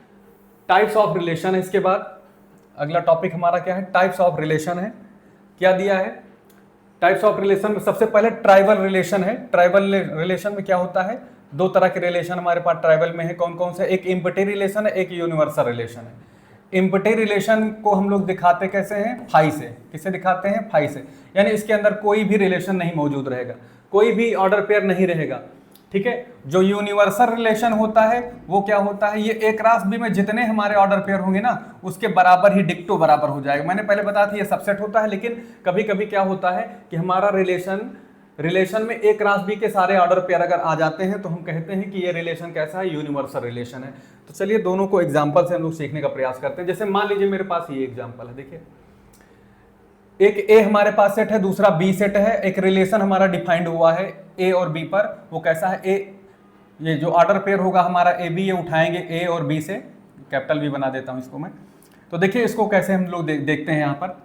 टाइप्स ऑफ रिलेशन है इसके बाद। अगला टॉपिक हमारा क्या है, टाइप्स ऑफ रिलेशन है। क्या दिया है टाइप्स ऑफ रिलेशन में, सबसे पहले ट्राइबल रिलेशन है। ट्राइबल रिलेशन में क्या होता है, दो तरह के रिलेशन हमारे पास ट्राइबल में है। कौन कौन से, एक इम्पटी रिलेशन है, एक यूनिवर्सल रिलेशन है। इम्पटी रिलेशन को हम लोग दिखाते कैसे हैं, फाई से। किससे दिखाते हैं, फाई से। यानी इसके अंदर कोई भी रिलेशन नहीं मौजूद रहेगा, कोई भी ऑर्डर पेयर नहीं रहेगा। ठीक है। जो यूनिवर्सल रिलेशन होता है वो क्या होता है, ये A क्रॉस B में जितने हमारे ऑर्डर पेयर होंगे ना उसके बराबर ही डिक्टो बराबर हो जाएगा। मैंने पहले बताया था ये सबसेट होता है, लेकिन कभी कभी क्या होता है कि हमारा रिलेशन में A क्रॉस B के सारे ऑर्डर पेयर अगर आ जाते हैं तो हम कहते हैं कि ये रिलेशन कैसा है, यूनिवर्सल रिलेशन है। तो चलिए दोनों को एग्जाम्पल से हम लोग सीखने का प्रयास करते हैं। जैसे मान लीजिए मेरे पास ये एग्जाम्पल है, देखिए एक A हमारे पास सेट है, दूसरा B सेट है। एक रिलेशन हमारा डिफाइंड हुआ है A और B पर, वो कैसा है, A ये जो ऑर्डर पेयर होगा हमारा AB, ये उठाएंगे A और B से। कैपिटल B बना देता हूं इसको मैं। तो देखिए इसको कैसे हम लोग देखते हैं। यहाँ पर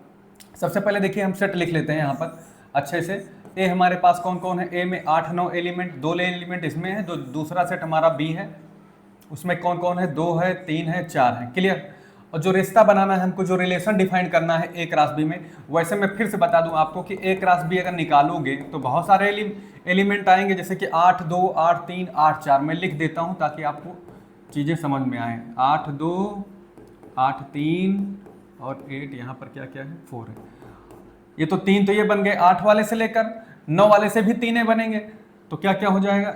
सबसे पहले देखिए हम सेट लिख लेते हैं यहाँ पर अच्छे से। A हमारे पास कौन कौन है, A में 8 9 एलिमेंट, 2 एलिमेंट इसमें है। जो दूसरा सेट हमारा B है उसमें कौन कौन है, 2 है, 3 है, 4 है। क्लियर। और जो रिश्ता बनाना है हमको, जो रिलेशन डिफाइन करना है A क्रॉस B में, वैसे मैं फिर से बता दूं आपको कि A क्रॉस B अगर निकालोगे तो बहुत सारे एलिमेंट आएंगे, जैसे कि 8 2 8 3 8 4। मैं लिख देता हूं ताकि आपको चीज़ें समझ में आए। 8 2 8 3 और 8, यहाँ पर क्या क्या है, 4 है। ये तो 3 तो ये बन गए, 8 वाले से लेकर 9 वाले से भी 3 बनेंगे। तो क्या क्या हो जाएगा,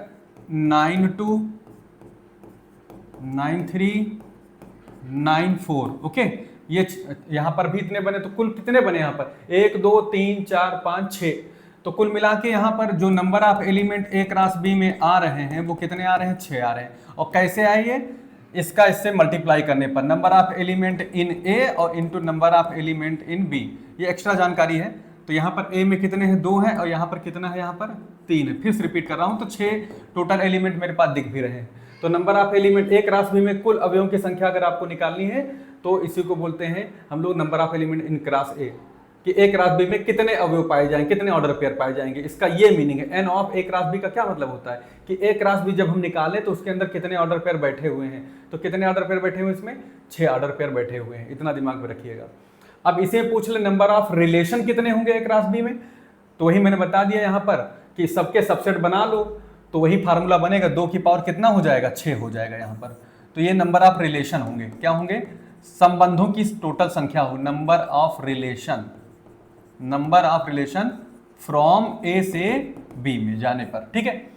9 2 9 3 9 4। ओके। ये यहाँ पर भी इतने बने, तो कुल कितने बने यहाँ पर, 1 2 3 4 5 6। तो कुल मिला के यहाँ पर जो नंबर ऑफ एलिमेंट A क्रॉस B में आ रहे हैं वो कितने आ रहे हैं, 6 आ रहे हैं। और कैसे आएंगे, इसका इससे मल्टीप्लाई करने पर, number of element in A और into number of element in B। ये एक्स्ट्रा जानकारी है। तो यहाँ पर A में कितने हैं, 2 हैं, और यहाँ पर कितना है, यहाँ पर 3 है। फिर से रिपीट कर रहा हूँ, तो 6 टोटल एलिमेंट मेरे पास दिख भी रहे हैं। तो नंबर ऑफ एलिमेंट A क्रॉस B में कुल अवयवों की संख्या अगर आपको निकालनी है तो इसी को बोलते हैं हम लोग number of element in cross A, कि A क्रॉस B में कितने अवयव पाए जाएंगे, कितने ऑर्डर पेयर पाए जाएंगे। इसका ये मीनिंग है। एन ऑफ A क्रॉस B का क्या मतलब होता है कि A क्रॉस B जब हम निकालें तो उसके अंदर कितने ऑर्डर पेयर बैठे हुए हैं। तो कितने ऑर्डर पेयर बैठे हुए हैं, इसमें 6 ऑर्डर पेयर बैठे हुए हैं। इतना दिमाग में रखिएगा। अब इसे पूछ ले नंबर ऑफ रिलेशन कितने होंगे A क्रॉस B में, तो वही मैंने बता दिया यहाँ पर कि सबके सबसेट बना लो तो वही फार्मूला बनेगा। 2 की पावर कितना हो जाएगा, 6 हो जाएगा यहाँ पर। तो ये नंबर ऑफ रिलेशन होंगे, क्या होंगे, संबंधों की टोटल संख्या हो, number of relation from A से B में जाने पर। ठीक है।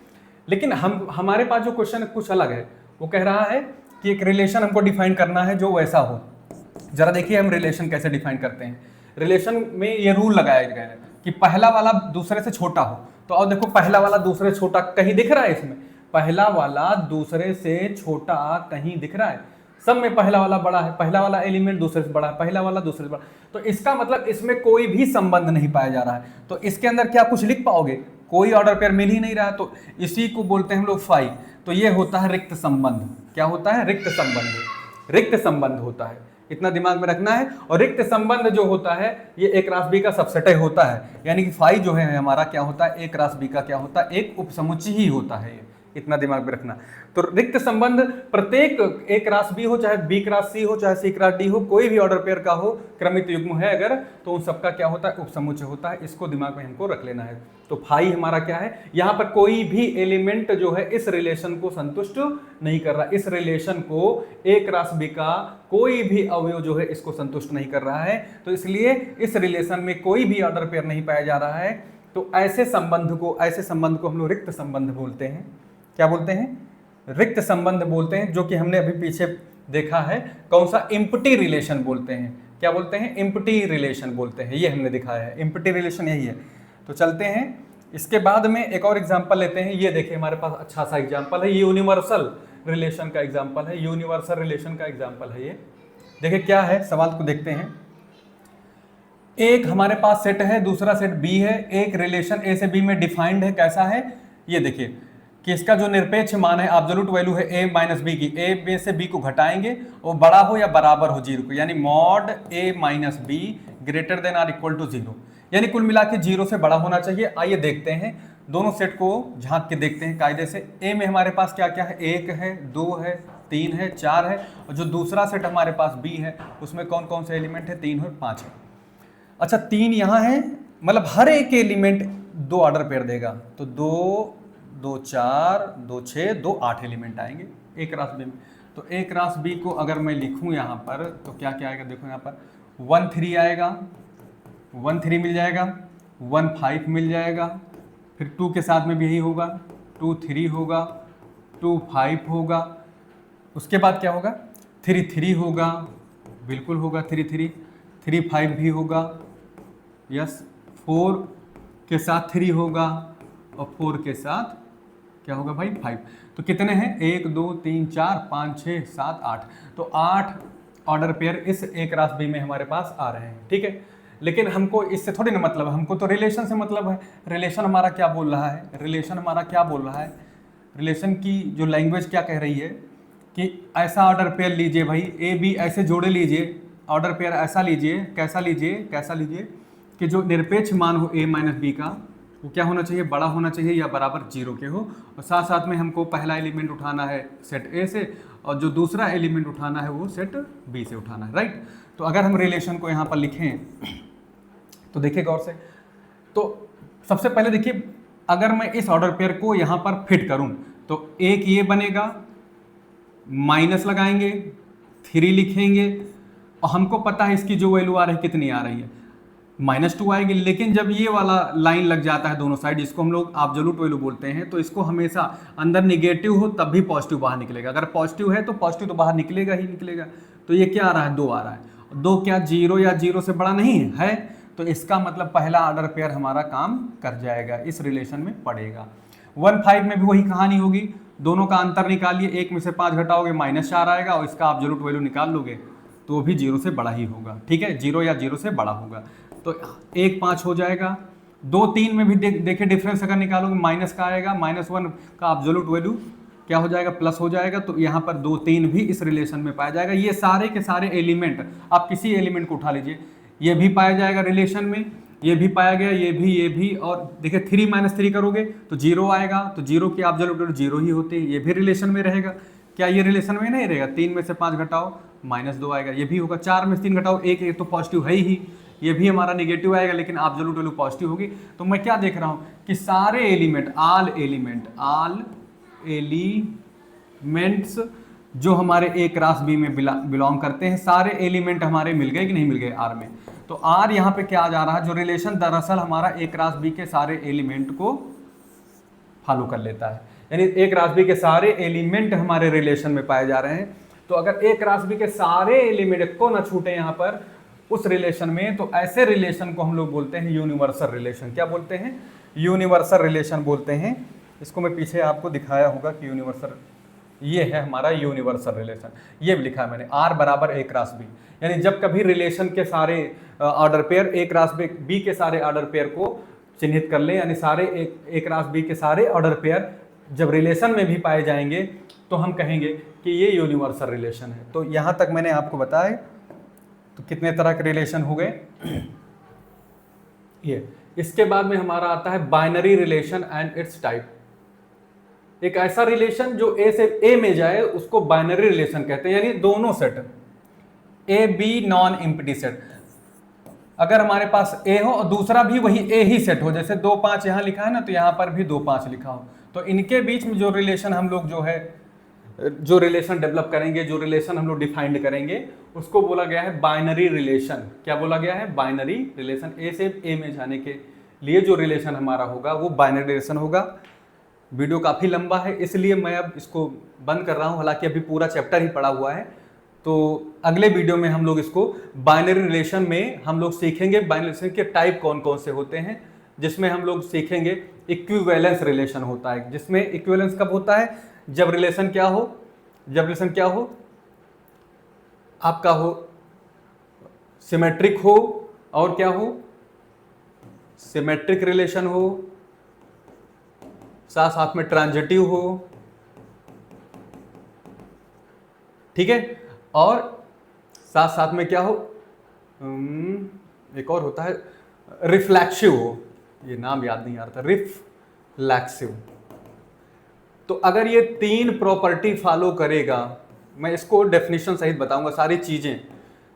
लेकिन हमारे पास जो क्वेश्चन कुछ अलग है, वो कह रहा है कि एक रिलेशन हमको डिफाइन करना है जो वैसा हो। जरा देखिए हम रिलेशन कैसे डिफाइन करते हैं। रिलेशन में ये रूल लगाया गया है कि पहला वाला दूसरे से छोटा हो। तो अब देखो पहला वाला दूसरे से छोटा कहीं दिख रहा है, इसमें पहला वाला दूसरे से छोटा कहीं दिख रहा है। सब में पहला वाला बड़ा है, पहला वाला एलिमेंट दूसरे से बड़ा है, पहला वाला दूसरे से बड़ा। तो इसका मतलब इसमें कोई भी संबंध नहीं पाया जा रहा है। तो इसके अंदर क्या कुछ लिख पाओगे, कोई ऑर्डर पेयर मिल ही नहीं रहा। तो इसी को बोलते हैं हम लोग फाई। तो ये होता है रिक्त संबंध। क्या होता है, रिक्त संबंध। रिक्त संबंध होता है, इतना दिमाग में रखना है। और रिक्त संबंध जो होता है ये A क्रॉस B का सबसेट होता है। यानी कि फाई जो है हमारा क्या होता है, A क्रॉस B का क्या होता है, एक उपसमुच्चय ही होता है। इतना दिमाग में रखना। तो रिक्त संबंध प्रत्येक A क्रॉस B हो, चाहे B क्रॉस C हो, चाहे C क्रॉस D हो, कोई भी ऑर्डर पेयर का हो, क्रमित युग्म है अगर, तो उन सबका क्या होता है, उपसमुच्चय होता है। इसको दिमाग में हमको रख लेना है। तो फाई हमारा क्या है, यहाँ पर कोई भी एलिमेंट जो है इस रिलेशन को संतुष्ट नहीं कर रहा। इस रिलेशन को A क्रॉस B का कोई भी अवयव जो है इसको संतुष्ट नहीं कर रहा है, तो इसलिए इस रिलेशन में कोई भी ऑर्डर पेयर नहीं पाया जा रहा है। तो ऐसे संबंध को हम लोग रिक्त संबंध बोलते हैं। क्या बोलते हैं, रिक्त संबंध बोलते हैं, जो कि हमने अभी पीछे देखा है। कौन सा, इम्पटी रिलेशन बोलते हैं। क्या बोलते हैं, इम्पटी रिलेशन बोलते हैं, ये हमने दिखाया है, इम्पटी रिलेशन यही है। तो चलते हैं, इसके बाद में एक और एग्जांपल लेते हैं। ये देखिए हमारे पास अच्छा सा एग्जांपल है, यूनिवर्सल रिलेशन का एग्जांपल है, यूनिवर्सल रिलेशन का एग्जांपल है ये। देखिए क्या है, सवाल को देखते हैं। एक हमारे पास सेट है, दूसरा सेट बी है, एक रिलेशन ए से बी में डिफाइंड है। कैसा है, ये देखिए कि इसका जो निरपेक्ष मान है, एब्सोल्यूट वैल्यू है ए माइनस बी की, ए में से बी को घटाएंगे और बड़ा हो या बराबर हो जीरो को, यानी mod A minus B greater than or equal to zero, यानी कुल मिला के जीरो से बड़ा होना चाहिए। आइए देखते हैं, दोनों सेट को झांक के देखते हैं कायदे से। ए में हमारे पास क्या क्या है, एक है, दो है, तीन है, चार है, और जो दूसरा सेट हमारे पास बी है उसमें कौन कौन से एलिमेंट है, तीन और पाँच है। अच्छा, तीन यहाँ है, मतलब हर एक एलिमेंट दो ऑर्डर पेयर देगा, तो दो, दो चार, दो छः, दो आठ एलिमेंट आएंगे एक क्रॉस बी में। तो ए क्रॉस बी को अगर मैं लिखूं यहाँ पर, तो क्या क्या आएगा, देखो यहाँ पर 1 3 आएगा, 1 3 मिल जाएगा, 1 5 मिल जाएगा, फिर 2 के साथ में भी यही होगा, 2 3 होगा, 2 5 होगा, उसके बाद क्या होगा, 3 3 होगा, बिल्कुल होगा 3 3, 3 5 भी होगा, यस, 4 के साथ 3 होगा, और 4 के साथ क्या होगा भाई, 5। तो कितने हैं, 1 2 3 4 5 6 7 8, तो 8 ऑर्डर पेयर इस ए क्रॉस बी में हमारे पास आ रहे हैं। ठीक है, लेकिन हमको इससे थोड़ी ना मतलब है, हमको तो रिलेशन से मतलब है। रिलेशन हमारा क्या बोल रहा है, रिलेशन हमारा क्या बोल रहा है, रिलेशन की जो लैंग्वेज क्या कह रही है कि ऐसा ऑर्डर पेयर लीजिए भाई, ए बी ऐसे जोड़े लीजिए, ऑर्डर पेयर ऐसा लीजिए, कैसा लीजिए, कैसा लीजिए कि जो निरपेक्ष मान हो ए माइनस बी का, वो क्या होना चाहिए, बड़ा होना चाहिए या बराबर जीरो के हो, और साथ साथ में हमको पहला एलिमेंट उठाना है सेट ए से, और जो दूसरा एलिमेंट उठाना है वो सेट बी से उठाना है, राइट। तो अगर हम रिलेशन को यहाँ पर लिखें तो देखिए गौर से, तो सबसे पहले देखिए, अगर मैं इस ऑर्डर पेयर को यहाँ पर फिट करूँ तो एक ये बनेगा, माइनस लगाएंगे, 3 लिखेंगे, और हमको पता है इसकी जो वैल्यू आ रही है कितनी आ रही है, -2 आएगी। लेकिन जब ये वाला लाइन लग जाता है दोनों साइड, जिसको हम लोग एब्सोल्यूट वैल्यू बोलते हैं, तो इसको हमेशा अंदर निगेटिव हो तब भी पॉजिटिव बाहर निकलेगा। अगर पॉजिटिव है तो पॉजिटिव तो बाहर निकलेगा ही निकलेगा। तो ये क्या आ रहा है, 2 आ रहा है। 2 क्या जीरो या जीरो से बड़ा नहीं है, तो इसका मतलब पहला ऑर्डर पेयर हमारा काम कर जाएगा, इस रिलेशन में पड़ेगा। 1 5 में भी वही कहानी होगी, दोनों का अंतर निकालिए, एक में से 5 घटाओगे -4 आएगा, और इसका एब्सोल्यूट वैल्यू निकाल लोगे तो भी जीरो से बड़ा ही होगा। ठीक है, जीरो या जीरो से बड़ा होगा, तो 1 5 हो जाएगा। 2 3 में भी देखिए डिफरेंस अगर निकालोगे, माइनस का आएगा, -1 का एब्सोल्यूट वैल्यू क्या हो जाएगा, प्लस हो जाएगा। तो यहाँ पर 2 3 भी इस रिलेशन में पाया जाएगा। ये सारे के सारे एलिमेंट, आप किसी एलिमेंट को उठा लीजिए, ये भी पाया जाएगा रिलेशन में, ये भी पाया गया, ये भी, और देखिए 3 - 3 करोगे तो 0 आएगा, तो 0 की एब्सोल्यूट वैल्यू 0 ही होती है, ये भी रिलेशन में रहेगा। क्या ये रिलेशन में नहीं रहेगा, 3 में से 5 घटाओ -2 आएगा, ये भी होगा। 4 में से 3 घटाओ 1, ये तो पॉजिटिव है ही, ये भी हमारा नेगेटिव आएगा, लेकिन एब्सोल्यूट वैल्यू पॉजिटिव होगी। तो मैं क्या देख रहा हूँ कि सारे एलिमेंट, ऑल एलिमेंट्स जो हमारे ए क्रॉस बी में बिलोंग करते हैं, सारे एलिमेंट हमारे मिल गए कि नहीं मिल गए आर में। तो आर यहाँ पे क्या जा रहा है, जो रिलेशन दरअसल हमारा ए क्रॉस बी के सारे एलिमेंट को फॉलो कर लेता है, यानी ए क्रॉस बी के सारे एलिमेंट हमारे रिलेशन में पाए जा रहे हैं। तो अगर ए क्रॉस बी के सारे एलिमेंट को ना छूटे यहाँ पर उस रिलेशन में, तो ऐसे रिलेशन को हम लोग बोलते हैं यूनिवर्सल रिलेशन। क्या बोलते हैं, यूनिवर्सल रिलेशन बोलते हैं। इसको मैं पीछे आपको दिखाया होगा कि यूनिवर्सल, ये है हमारा यूनिवर्सल रिलेशन, ये भी लिखा है मैंने, आर बराबर ए क्रॉस बी। यानी जब कभी रिलेशन के सारे order pair A cross B के सारे ऑर्डर पेयर को चिन्हित कर ले, यानी सारे ए क्रॉस बी के सारे ऑर्डर पेयर जब रिलेशन में भी पाए जाएंगे तो हम कहेंगे कि ये यूनिवर्सल रिलेशन है। तो यहाँ तक मैंने आपको बताया, तो कितने तरह के रिलेशन हो गए ये। इसके बाद में हमारा आता है binary relation and it's type. एक ऐसा रिलेशन जो ए से ए में जाए उसको बाइनरी रिलेशन कहते हैं, यानी दोनों set A B non empty set. अगर हमारे पास ए हो और दूसरा भी वही ए ही सेट हो, जैसे 2 5 यहाँ लिखा है ना, तो यहाँ पर भी 2 5 लिखा हो, तो इनके बीच में जो रिलेशन हम लोग जो है जो रिलेशन डेवलप करेंगे, जो रिलेशन हम लोग डिफाइंड करेंगे, उसको बोला गया है बाइनरी रिलेशन। क्या बोला गया है? Binary relation. ए से ए में जाने के लिए जो रिलेशन हमारा होगा वो बाइनरी रिलेशन होगा। वीडियो काफ़ी लंबा है इसलिए मैं अब इसको बंद कर रहा हूँ, हालांकि अभी पूरा चैप्टर ही पड़ा हुआ है। तो अगले वीडियो में हम लोग इसको बाइनरी रिलेशन में हम लोग सीखेंगे बाइनरी रिलेशन के टाइप कौन कौन से होते हैं, जिसमें हम लोग सीखेंगे इक्विवेलेंस रिलेशन होता है, जिसमें इक्विवेलेंस कब होता है? जब रिलेशन क्या हो? जब रिलेशन क्या हो? आपका हो सिमेट्रिक हो, और क्या हो? सिमेट्रिक रिलेशन हो, साथ साथ में ट्रांजिटिव हो, ठीक है, और साथ साथ में क्या हो? एक और होता है रिफ्लेक्सिव हो, ये नाम याद नहीं आ रहा था, रिफ्लेक्सिव। तो अगर ये 3 प्रॉपर्टी फॉलो करेगा, मैं इसको डेफिनेशन सहित बताऊंगा सारी चीजें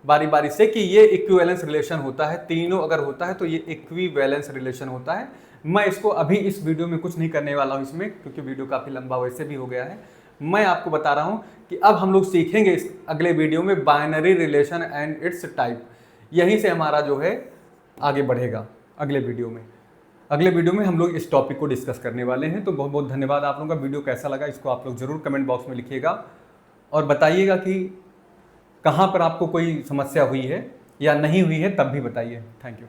बारी बारी से कि ये इक्विवेलेंस रिलेशन होता है, तीनों अगर होता है तो ये इक्विवेलेंस रिलेशन होता है। मैं इसको अभी इस वीडियो में कुछ नहीं करने वाला हूं इसमें, क्योंकि वीडियो काफ़ी लंबा वैसे भी हो गया है। मैं आपको बता रहा हूं कि अब हम लोग सीखेंगे इस अगले वीडियो में binary relation and it's type. यहीं से हमारा जो है आगे बढ़ेगा अगले वीडियो में। अगले वीडियो में हम लोग इस टॉपिक को डिस्कस करने वाले हैं। तो बहुत बहुत धन्यवाद। आप लोगों का वीडियो कैसा लगा इसको आप लोग ज़रूर कमेंट बॉक्स में लिखिएगा और बताइएगा कि कहाँ पर आपको कोई समस्या हुई है या नहीं हुई है, तब भी बताइए। Thank you.